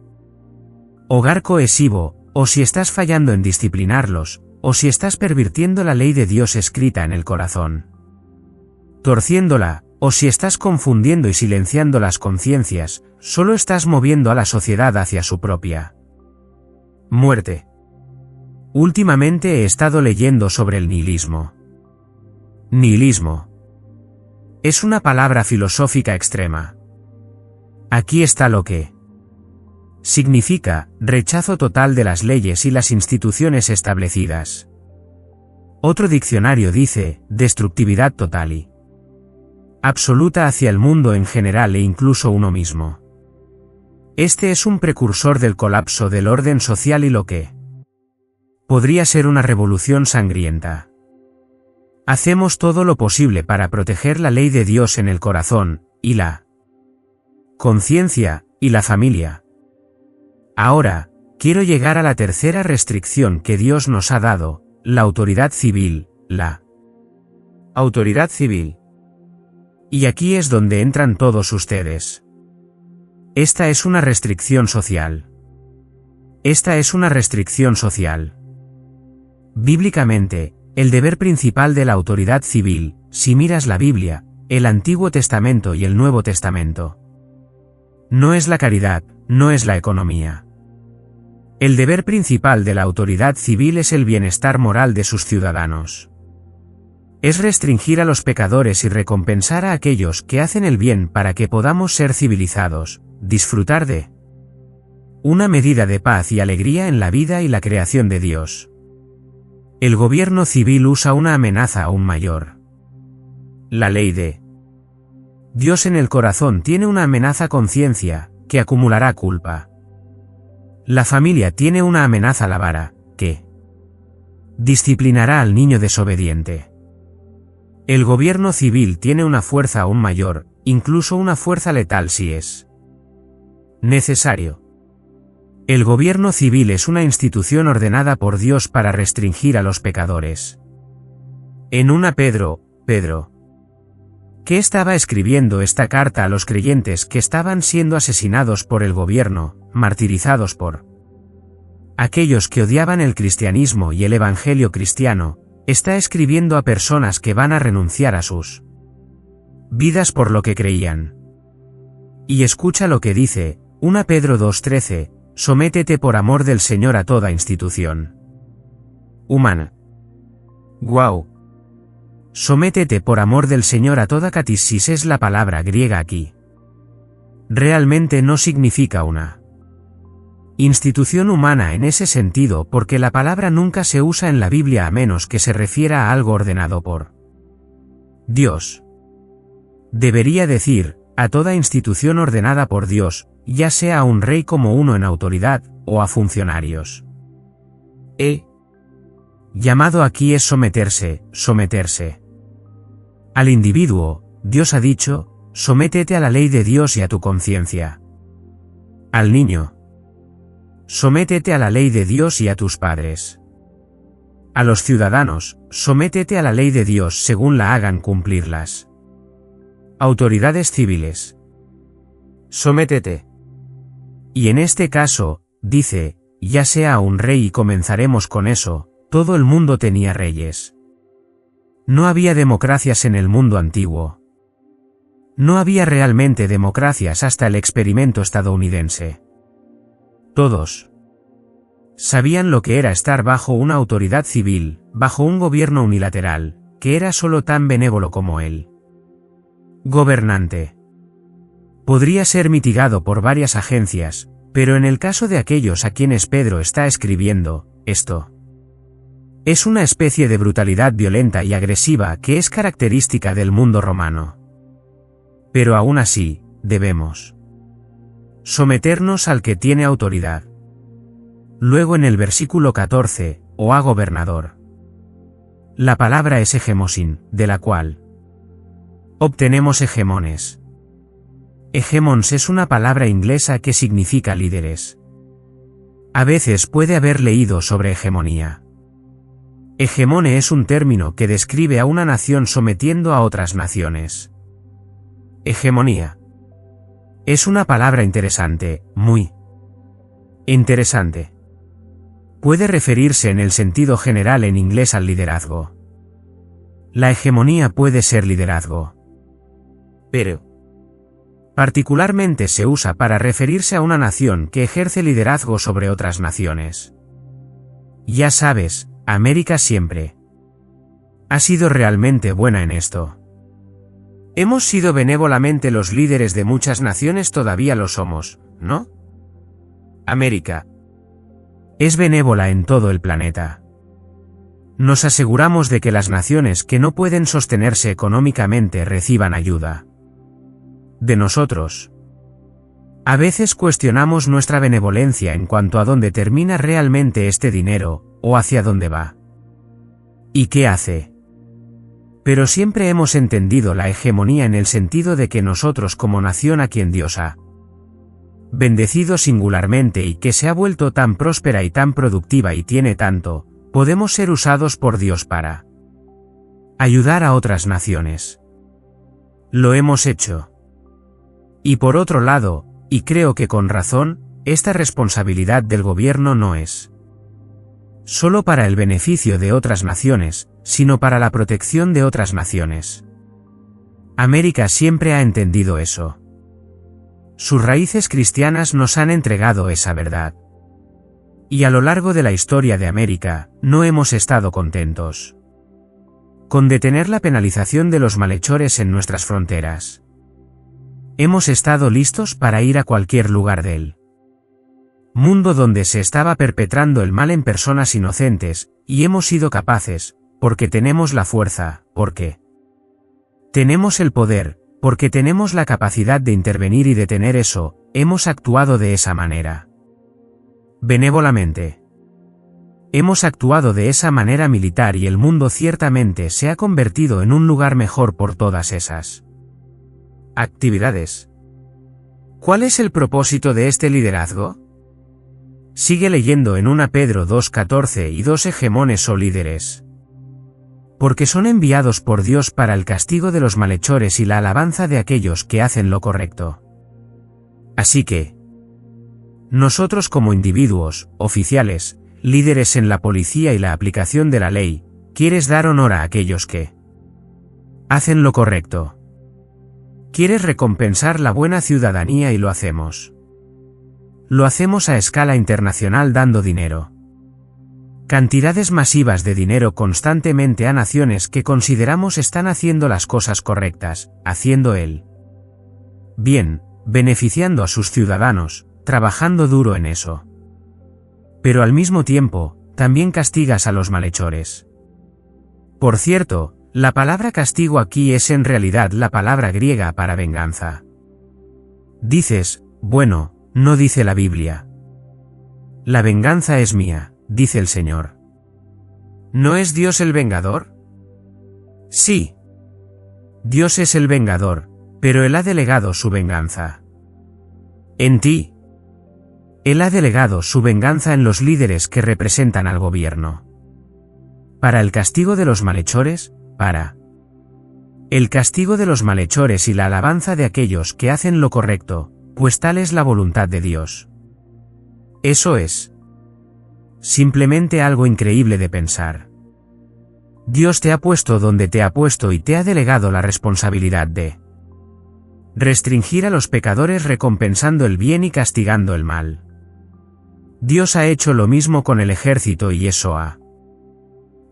Speaker 1: hogar cohesivo, o si estás fallando en disciplinarlos, o si estás pervirtiendo la ley de Dios escrita en el corazón, torciéndola, o si estás confundiendo y silenciando las conciencias, solo estás moviendo a la sociedad hacia su propia muerte. Últimamente he estado leyendo sobre el nihilismo. Nihilismo es una palabra filosófica extrema. Aquí está lo que significa: rechazo total de las leyes y las instituciones establecidas. Otro diccionario dice, destructividad total y absoluta hacia el mundo en general e incluso uno mismo. Este es un precursor del colapso del orden social y lo que podría ser una revolución sangrienta. Hacemos todo lo posible para proteger la ley de Dios en el corazón, y la conciencia, y la familia. Ahora, quiero llegar a la tercera restricción que Dios nos ha dado, la autoridad civil, la autoridad civil. Y aquí es donde entran todos ustedes. Esta es una restricción social. Esta es una restricción social. Bíblicamente, el deber principal de la autoridad civil, si miras la Biblia, el Antiguo Testamento y el Nuevo Testamento, no es la caridad, no es la economía. El deber principal de la autoridad civil es el bienestar moral de sus ciudadanos. Es restringir a los pecadores y recompensar a aquellos que hacen el bien para que podamos ser civilizados, disfrutar de una medida de paz y alegría en la vida y la creación de Dios. El gobierno civil usa una amenaza aún mayor. La ley de Dios en el corazón tiene una amenaza conciencia, que acumulará culpa. La familia tiene una amenaza la vara, que disciplinará al niño desobediente. El gobierno civil tiene una fuerza aún mayor, incluso una fuerza letal si es necesario. El gobierno civil es una institución ordenada por Dios para restringir a los pecadores. En 1 Pedro, que estaba escribiendo esta carta a los creyentes que estaban siendo asesinados por el gobierno, martirizados por aquellos que odiaban el cristianismo y el evangelio cristiano, está escribiendo a personas que van a renunciar a sus vidas por lo que creían. Y escucha lo que dice, 1 Pedro 2:13, sométete por amor del Señor a toda institución humana. Wow. Sométete por amor del Señor a toda catesis es la palabra griega aquí. Realmente no significa una institución humana en ese sentido porque la palabra nunca se usa en la Biblia a menos que se refiera a algo ordenado por Dios. Debería decir, a toda institución ordenada por Dios, ya sea a un rey como uno en autoridad, o a funcionarios. Llamado aquí es someterse. Al individuo, Dios ha dicho, sométete a la ley de Dios y a tu conciencia. Al niño, sométete a la ley de Dios y a tus padres. A los ciudadanos, sométete a la ley de Dios según la hagan cumplirlas. Autoridades civiles, sométete. Y en este caso, dice, ya sea a un rey y comenzaremos con eso, todo el mundo tenía reyes. No había democracias en el mundo antiguo. No había realmente democracias hasta el experimento estadounidense. Todos sabían lo que era estar bajo una autoridad civil, bajo un gobierno unilateral, que era solo tan benévolo como él. Gobernante. Podría ser mitigado por varias agencias, pero en el caso de aquellos a quienes Pedro está escribiendo, esto es una especie de brutalidad violenta y agresiva que es característica del mundo romano. Pero aún así, debemos someternos al que tiene autoridad. Luego en el versículo 14, o a gobernador. La palabra es hegemosin, de la cual obtenemos hegemones. Hegemons es una palabra inglesa que significa líderes. A veces puede haber leído sobre hegemonía. Hegemone es un término que describe a una nación sometiendo a otras naciones. Hegemonía. Es una palabra interesante, muy interesante. Puede referirse en el sentido general en inglés al liderazgo. La hegemonía puede ser liderazgo. Pero particularmente se usa para referirse a una nación que ejerce liderazgo sobre otras naciones. Ya sabes, América siempre ha sido realmente buena en esto. Hemos sido benévolamente los líderes de muchas naciones, todavía lo somos, ¿no? América es benévola en todo el planeta. Nos aseguramos de que las naciones que no pueden sostenerse económicamente reciban ayuda de nosotros. A veces cuestionamos nuestra benevolencia en cuanto a dónde termina realmente este dinero, o hacia dónde va. ¿Y qué hace? Pero siempre hemos entendido la hegemonía en el sentido de que nosotros como nación a quien Dios ha bendecido singularmente y que se ha vuelto tan próspera y tan productiva y tiene tanto, podemos ser usados por Dios para ayudar a otras naciones. Lo hemos hecho. Y por otro lado, y creo que con razón, esta responsabilidad del gobierno no es solo para el beneficio de otras naciones, sino para la protección de otras naciones. América siempre ha entendido eso. Sus raíces cristianas nos han entregado esa verdad. Y a lo largo de la historia de América, no hemos estado contentos con detener la penalización de los malhechores en nuestras fronteras. Hemos estado listos para ir a cualquier lugar del mundo donde se estaba perpetrando el mal en personas inocentes, y hemos sido capaces, porque tenemos la fuerza, porque tenemos el poder, porque tenemos la capacidad de intervenir y detener eso, hemos actuado de esa manera. Benévolamente. Hemos actuado de esa manera militar y el mundo ciertamente se ha convertido en un lugar mejor por todas esas actividades. ¿Cuál es el propósito de este liderazgo? Sigue leyendo en 1 Pedro 2:14 y 2 hegemones o líderes. Porque son enviados por Dios para el castigo de los malhechores y la alabanza de aquellos que hacen lo correcto. Así que, nosotros como individuos, oficiales, líderes en la policía y la aplicación de la ley, ¿quieres dar honor a aquellos que hacen lo correcto? ¿Quieres recompensar la buena ciudadanía y lo hacemos? Lo hacemos a escala internacional dando dinero. Cantidades masivas de dinero constantemente a naciones que consideramos están haciendo las cosas correctas, haciendo el bien, beneficiando a sus ciudadanos, trabajando duro en eso. Pero al mismo tiempo, también castigas a los malhechores. Por cierto, la palabra castigo aquí es en realidad la palabra griega para venganza. Dices, bueno, no dice la Biblia. La venganza es mía, dice el Señor. ¿No es Dios el vengador? Sí. Dios es el vengador, pero Él ha delegado su venganza en ti. Él ha delegado su venganza en los líderes que representan al gobierno. Para el castigo de los malhechores, para el castigo de los malhechores y la alabanza de aquellos que hacen lo correcto, pues tal es la voluntad de Dios. Eso es simplemente algo increíble de pensar. Dios te ha puesto donde te ha puesto y te ha delegado la responsabilidad de restringir a los pecadores recompensando el bien y castigando el mal. Dios ha hecho lo mismo con el ejército y eso ha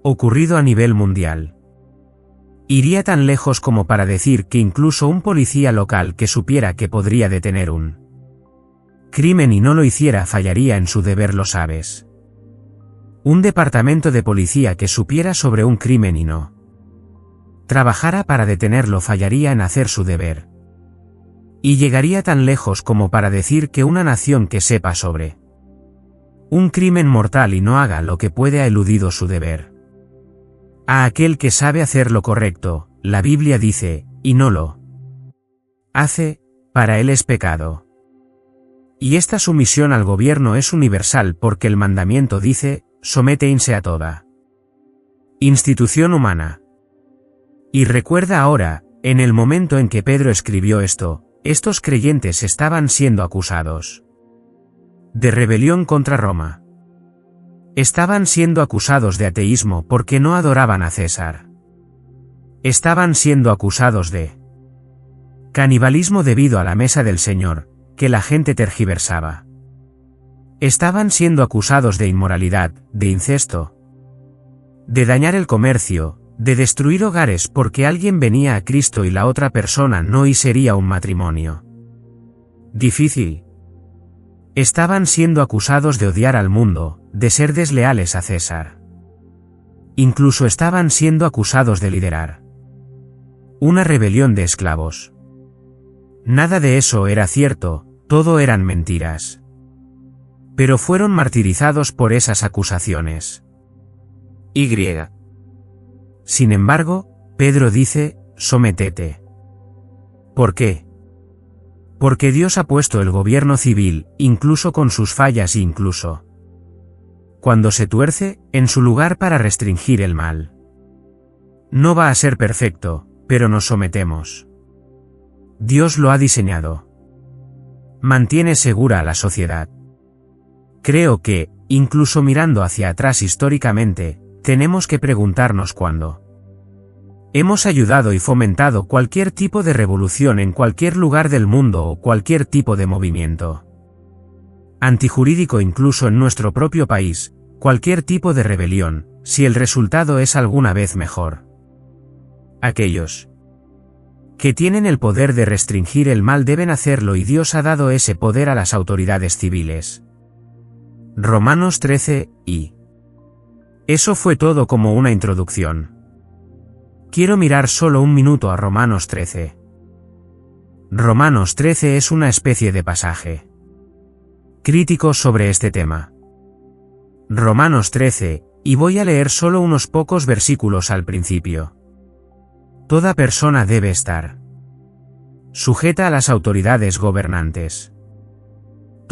Speaker 1: ocurrido a nivel mundial. Iría tan lejos como para decir que incluso un policía local que supiera que podría detener un crimen y no lo hiciera fallaría en su deber, lo sabes. Un departamento de policía que supiera sobre un crimen y no trabajara para detenerlo fallaría en hacer su deber. Y llegaría tan lejos como para decir que una nación que sepa sobre un crimen mortal y no haga lo que puede ha eludido su deber. A aquel que sabe hacer lo correcto, la Biblia dice, y no lo hace, para él es pecado. Y esta sumisión al gobierno es universal porque el mandamiento dice, sométense a toda institución humana. Y recuerda ahora, en el momento en que Pedro escribió esto, estos creyentes estaban siendo acusados de rebelión contra Roma. Estaban siendo acusados de ateísmo porque no adoraban a César. Estaban siendo acusados de canibalismo debido a la mesa del Señor, que la gente tergiversaba. Estaban siendo acusados de inmoralidad, de incesto, de dañar el comercio, de destruir hogares porque alguien venía a Cristo y la otra persona no, y sería un matrimonio difícil. Estaban siendo acusados de odiar al mundo, de ser desleales a César. Incluso estaban siendo acusados de liderar una rebelión de esclavos. Nada de eso era cierto, todo eran mentiras. Pero fueron martirizados por esas acusaciones. Sin embargo, Pedro dice, sométete. ¿Por qué? Porque Dios ha puesto el gobierno civil, incluso con sus fallas e incluso cuando se tuerce, en su lugar para restringir el mal. No va a ser perfecto, pero nos sometemos. Dios lo ha diseñado. Mantiene segura a la sociedad. Creo que, incluso mirando hacia atrás históricamente, tenemos que preguntarnos cuándo hemos ayudado y fomentado cualquier tipo de revolución en cualquier lugar del mundo o cualquier tipo de movimiento antijurídico incluso en nuestro propio país, cualquier tipo de rebelión, si el resultado es alguna vez mejor. Aquellos que tienen el poder de restringir el mal deben hacerlo y Dios ha dado ese poder a las autoridades civiles. Romanos 13, y eso fue todo como una introducción. Quiero mirar solo un minuto a Romanos 13. Romanos 13 es una especie de pasaje crítico sobre este tema. Romanos 13, y voy a leer solo unos pocos versículos al principio. Toda persona debe estar sujeta a las autoridades gobernantes.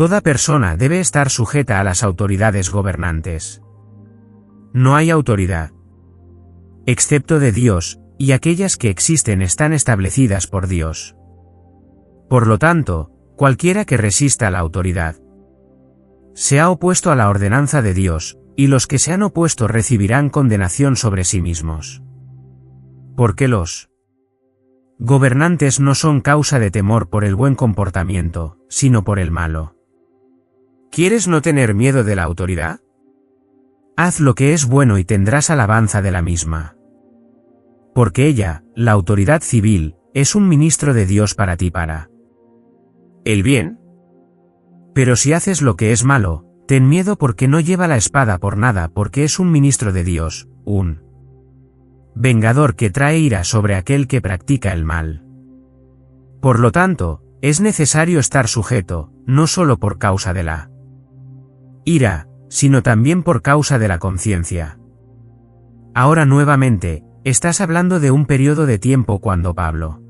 Speaker 1: Toda persona debe estar sujeta a las autoridades gobernantes. No hay autoridad, excepto de Dios, y aquellas que existen están establecidas por Dios. Por lo tanto, cualquiera que resista la autoridad se ha opuesto a la ordenanza de Dios, y los que se han opuesto recibirán condenación sobre sí mismos. Porque los gobernantes no son causa de temor por el buen comportamiento, sino por el malo. ¿Quieres no tener miedo de la autoridad? Haz lo que es bueno y tendrás alabanza de la misma. Porque ella, la autoridad civil, es un ministro de Dios para ti para el bien. Pero si haces lo que es malo, ten miedo porque no lleva la espada por nada, porque es un ministro de Dios, un vengador que trae ira sobre aquel que practica el mal. Por lo tanto, es necesario estar sujeto, no solo por causa de la ira, sino también por causa de la conciencia. Ahora nuevamente, estás hablando de un periodo de tiempo cuando Pablo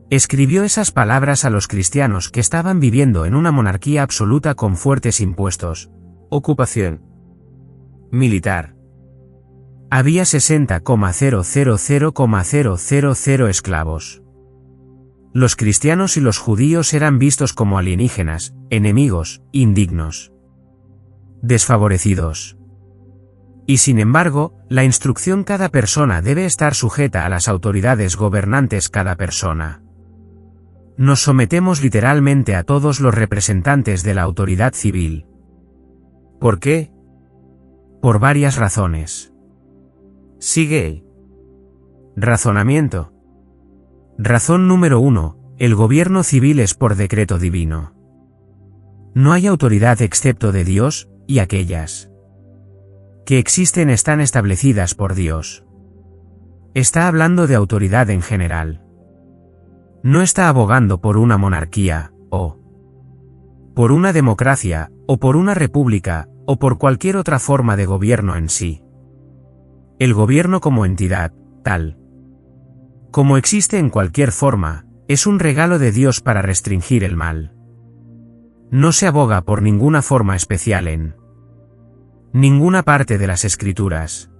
Speaker 1: escribió esas palabras a los cristianos que estaban viviendo en una monarquía absoluta con fuertes impuestos, ocupación militar. Había 60,000,000 esclavos. Los cristianos y los judíos eran vistos como alienígenas, enemigos, indignos, desfavorecidos. Y sin embargo, la instrucción: cada persona debe estar sujeta a las autoridades gobernantes. Cada persona. Nos sometemos literalmente a todos los representantes de la autoridad civil. ¿Por qué? Por varias razones. Sigue. Razonamiento. Razón número 1. El gobierno civil es por decreto divino. No hay autoridad excepto de Dios, y aquellas que existen están establecidas por Dios. Está hablando de autoridad en general. No está abogando por una monarquía, o por una democracia, o por una república, o por cualquier otra forma de gobierno en sí. El gobierno como entidad, tal como existe en cualquier forma, es un regalo de Dios para restringir el mal. No se aboga por ninguna forma especial en ninguna parte de las Escrituras.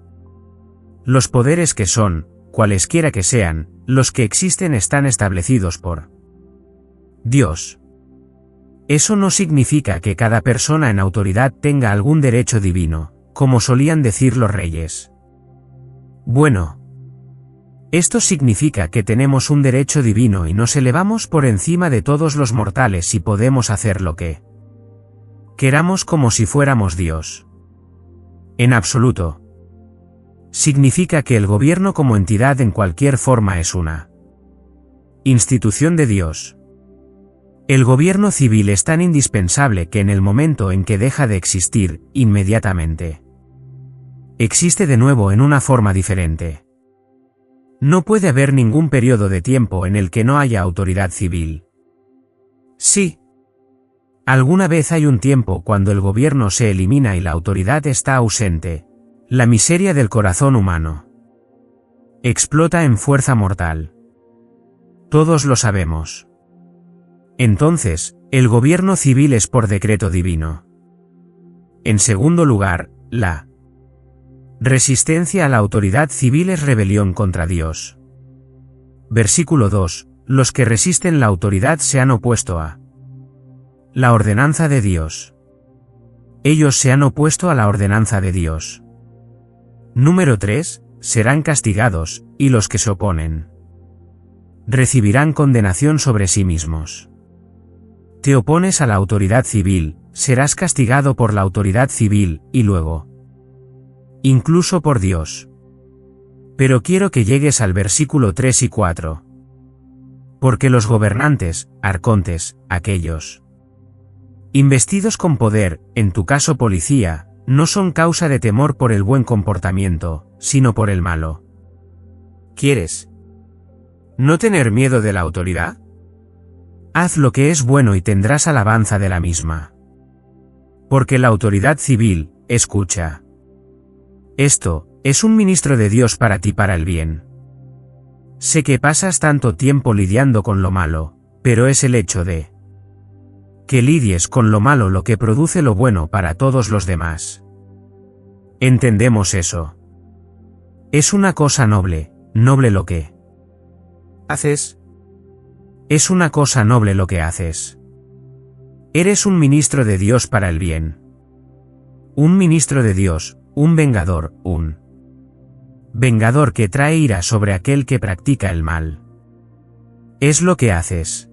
Speaker 1: Los poderes que son, cualesquiera que sean, los que existen están establecidos por Dios. Eso no significa que cada persona en autoridad tenga algún derecho divino, como solían decir los reyes. Bueno, esto significa que tenemos un derecho divino y nos elevamos por encima de todos los mortales y podemos hacer lo que queramos como si fuéramos Dios. En absoluto. Significa que el gobierno como entidad en cualquier forma es una institución de Dios. El gobierno civil es tan indispensable que en el momento en que deja de existir, inmediatamente existe de nuevo en una forma diferente. No puede haber ningún periodo de tiempo en el que no haya autoridad civil. Sí. Alguna vez hay un tiempo cuando el gobierno se elimina y la autoridad está ausente. La miseria del corazón humano explota en fuerza mortal. Todos lo sabemos. Entonces, el gobierno civil es por decreto divino. En segundo lugar, la resistencia a la autoridad civil es rebelión contra Dios. Versículo 2. Los que resisten la autoridad se han opuesto a la ordenanza de Dios. Ellos se han opuesto a la ordenanza de Dios. Número 3. Serán castigados, y los que se oponen recibirán condenación sobre sí mismos. Te opones a la autoridad civil, serás castigado por la autoridad civil, y luego incluso por Dios. Pero quiero que llegues al versículo 3 y 4. Porque los gobernantes, arcontes, aquellos investidos con poder, en tu caso policía, no son causa de temor por el buen comportamiento, sino por el malo. ¿Quieres no tener miedo de la autoridad? Haz lo que es bueno y tendrás alabanza de la misma. Porque la autoridad civil, escucha. Esto, es un ministro de Dios para ti para el bien. Sé que pasas tanto tiempo lidiando con lo malo, pero es el hecho de Que lidies con lo malo lo que produce lo bueno para todos los demás. ¿Entendemos eso? Es una cosa noble, noble lo que haces. Es una cosa noble lo que haces. Eres un ministro de Dios para el bien. Un ministro de Dios, un vengador que trae ira sobre aquel que practica el mal. Es lo que haces.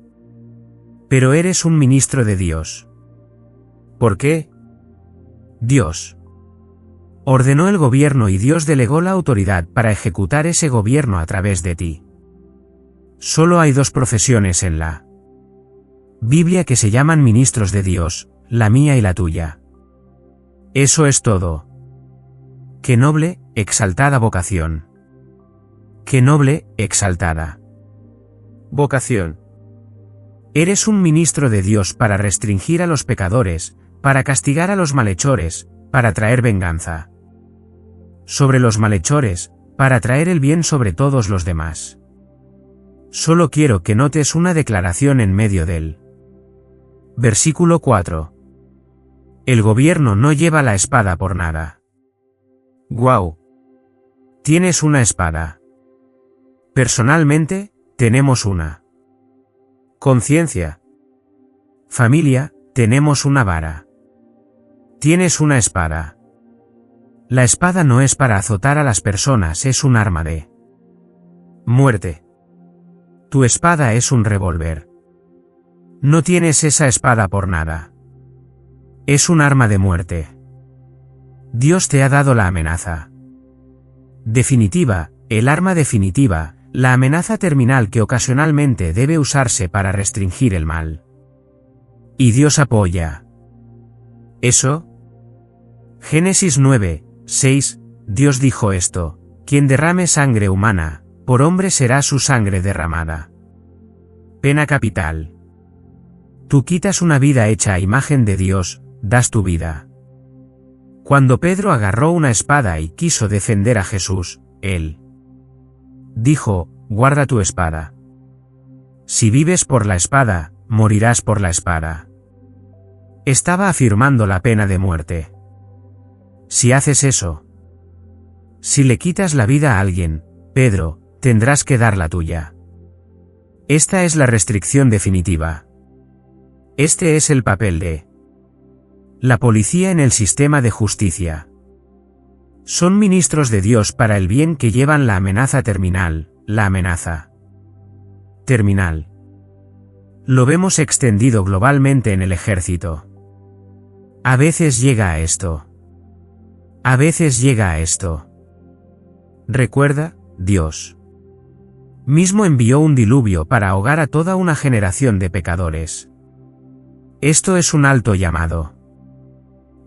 Speaker 1: Pero eres un ministro de Dios. ¿Por qué? Dios ordenó el gobierno y Dios delegó la autoridad para ejecutar ese gobierno a través de ti. Solo hay dos profesiones en la Biblia que se llaman ministros de Dios, la mía y la tuya. Eso es todo. Qué noble, exaltada vocación. Qué noble, exaltada vocación. Eres un ministro de Dios para restringir a los pecadores, para castigar a los malhechores, para traer venganza sobre los malhechores, para traer el bien sobre todos los demás. Solo quiero que notes una declaración en medio del versículo 4. El gobierno no lleva la espada por nada. ¡Guau! Tienes una espada. Personalmente, tenemos una. Conciencia. Familia, tenemos una vara. Tienes una espada. La espada no es para azotar a las personas, es un arma de muerte. Tu espada es un revólver. No tienes esa espada por nada. Es un arma de muerte. Dios te ha dado la amenaza definitiva, el arma definitiva, la amenaza terminal que ocasionalmente debe usarse para restringir el mal. Y Dios apoya eso. Génesis 9, 6, Dios dijo esto: quien derrame sangre humana, por hombre será su sangre derramada. Pena capital. Tú quitas una vida hecha a imagen de Dios, das tu vida. Cuando Pedro agarró una espada y quiso defender a Jesús, él dijo: guarda tu espada. Si vives por la espada, morirás por la espada. Estaba afirmando la pena de muerte. Si haces eso, si le quitas la vida a alguien, Pedro, tendrás que dar la tuya. Esta es la restricción definitiva. Este es el papel de la policía en el sistema de justicia. Son ministros de Dios para el bien que llevan la amenaza terminal, la amenaza terminal. Lo vemos extendido globalmente en el ejército. A veces llega a esto. A veces llega a esto. Recuerda, Dios mismo envió un diluvio para ahogar a toda una generación de pecadores. Esto es un alto llamado.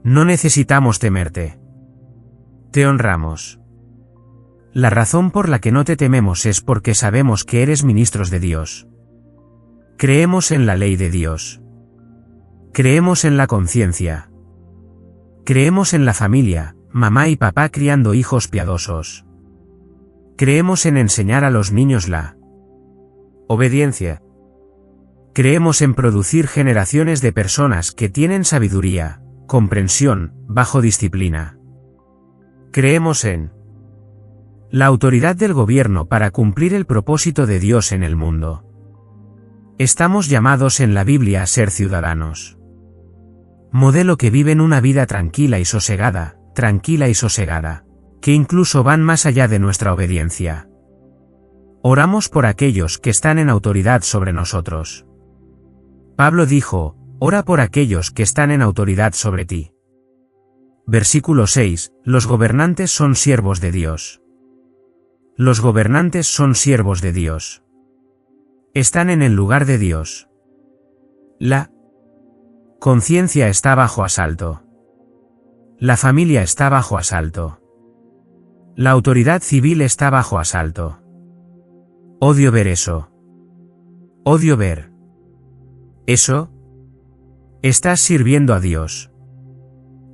Speaker 1: No necesitamos temerte. Te honramos. La razón por la que no te tememos es porque sabemos que eres ministros de Dios. Creemos en la ley de Dios. Creemos en la conciencia. Creemos en la familia, mamá y papá criando hijos piadosos. Creemos en enseñar a los niños la obediencia. Creemos en producir generaciones de personas que tienen sabiduría, comprensión, bajo disciplina. Creemos en la autoridad del gobierno para cumplir el propósito de Dios en el mundo. Estamos llamados en la Biblia a ser ciudadanos modelo que viven una vida tranquila y sosegada, que incluso van más allá de nuestra obediencia. Oramos por aquellos que están en autoridad sobre nosotros. Pablo dijo: ora por aquellos que están en autoridad sobre ti. Versículo 6, los gobernantes son siervos de Dios. Los gobernantes son siervos de Dios. Están en el lugar de Dios. La conciencia está bajo asalto. La familia está bajo asalto. La autoridad civil está bajo asalto. Odio ver eso. Odio ver eso. Estás sirviendo a Dios.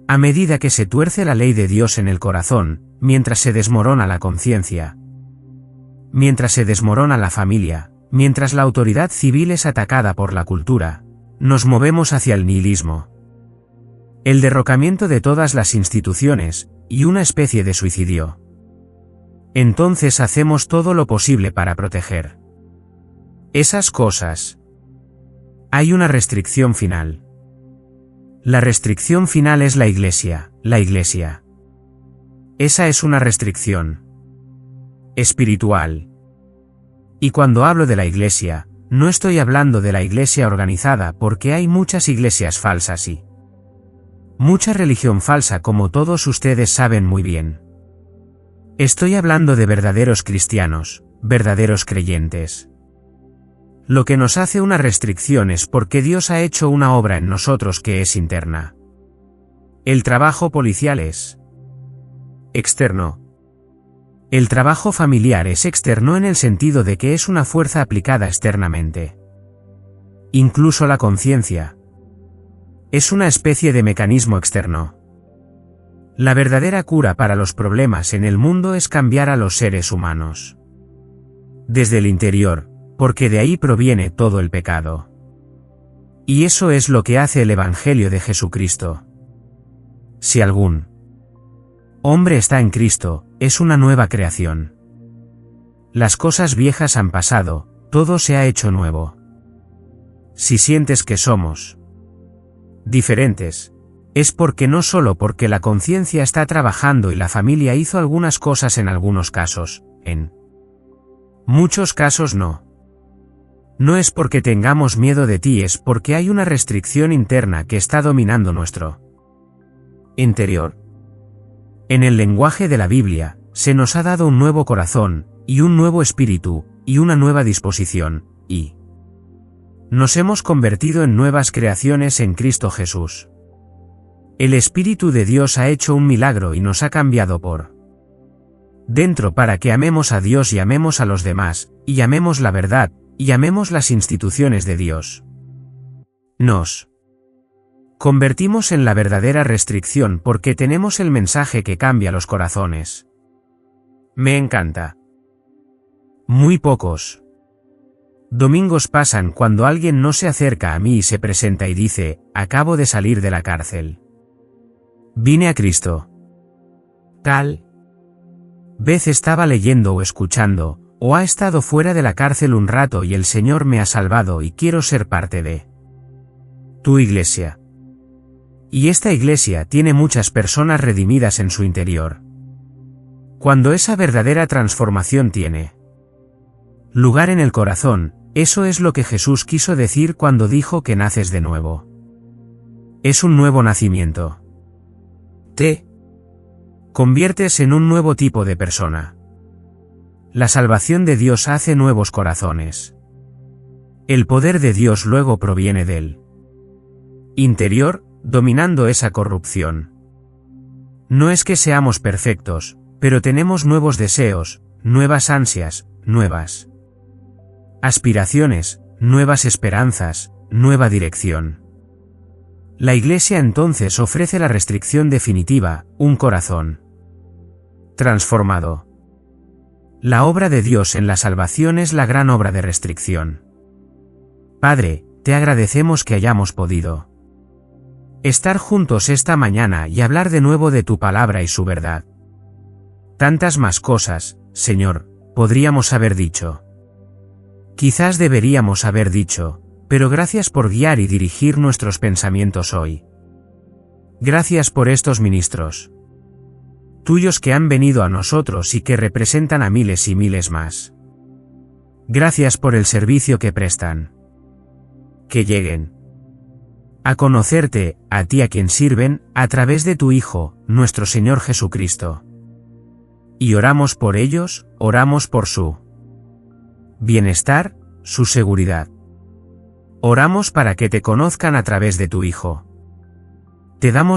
Speaker 1: A medida que se tuerce la ley de Dios en el corazón, mientras se desmorona la conciencia, mientras se desmorona la familia, mientras la autoridad civil es atacada por la cultura, nos movemos hacia el nihilismo. El derrocamiento de todas las instituciones, y una especie de suicidio. Entonces hacemos todo lo posible para proteger esas cosas. Hay una restricción final. La restricción final es la Iglesia, la Iglesia. Esa es una restricción espiritual. Y cuando hablo de la Iglesia, no estoy hablando de la Iglesia organizada porque hay muchas iglesias falsas y mucha religión falsa, como todos ustedes saben muy bien. Estoy hablando de verdaderos cristianos, verdaderos creyentes. Lo que nos hace una restricción es porque Dios ha hecho una obra en nosotros que es interna. El trabajo policial es externo. El trabajo familiar es externo en el sentido de que es una fuerza aplicada externamente. Incluso la conciencia es una especie de mecanismo externo. La verdadera cura para los problemas en el mundo es cambiar a los seres humanos desde el interior, porque de ahí proviene todo el pecado. Y eso es lo que hace el Evangelio de Jesucristo. Si algún hombre está en Cristo, es una nueva creación. Las cosas viejas han pasado, todo se ha hecho nuevo. Si sientes que somos diferentes, es porque no solo porque la conciencia está trabajando y la familia hizo algunas cosas en algunos casos, en muchos casos no. No es porque tengamos miedo de ti, es porque hay una restricción interna que está dominando nuestro interior. En el lenguaje de la Biblia, se nos ha dado un nuevo corazón, y un nuevo espíritu, y una nueva disposición, y nos hemos convertido en nuevas creaciones en Cristo Jesús. El Espíritu de Dios ha hecho un milagro y nos ha cambiado por dentro para que amemos a Dios y amemos a los demás, y amemos la verdad, y amemos las instituciones de Dios. Nos convertimos en la verdadera restricción porque tenemos el mensaje que cambia los corazones. Me encanta. Muy pocos domingos pasan cuando alguien no se acerca a mí y se presenta y dice, acabo de salir de la cárcel. Vine a Cristo. Tal vez estaba leyendo o escuchando, o ha estado fuera de la cárcel un rato y el Señor me ha salvado y quiero ser parte de tu iglesia. Y esta iglesia tiene muchas personas redimidas en su interior. Cuando esa verdadera transformación tiene lugar en el corazón, eso es lo que Jesús quiso decir cuando dijo que naces de nuevo. Es un nuevo nacimiento. Te conviertes en un nuevo tipo de persona. La salvación de Dios hace nuevos corazones. El poder de Dios luego proviene del interior, dominando esa corrupción. No es que seamos perfectos, pero tenemos nuevos deseos, nuevas ansias, nuevas aspiraciones, nuevas esperanzas, nueva dirección. La Iglesia entonces ofrece la restricción definitiva, un corazón transformado. La obra de Dios en la salvación es la gran obra de restricción. Padre, te agradecemos que hayamos podido estar juntos esta mañana y hablar de nuevo de tu palabra y su verdad. Tantas más cosas, Señor, podríamos haber dicho. Quizás deberíamos haber dicho, pero gracias por guiar y dirigir nuestros pensamientos hoy. Gracias por estos ministros tuyos que han venido a nosotros y que representan a miles y miles más. Gracias por el servicio que prestan. Que lleguen a conocerte, a ti a quien sirven, a través de tu Hijo, nuestro Señor Jesucristo. Y oramos por ellos, oramos por su bienestar, su seguridad. Oramos para que te conozcan a través de tu Hijo. Te damos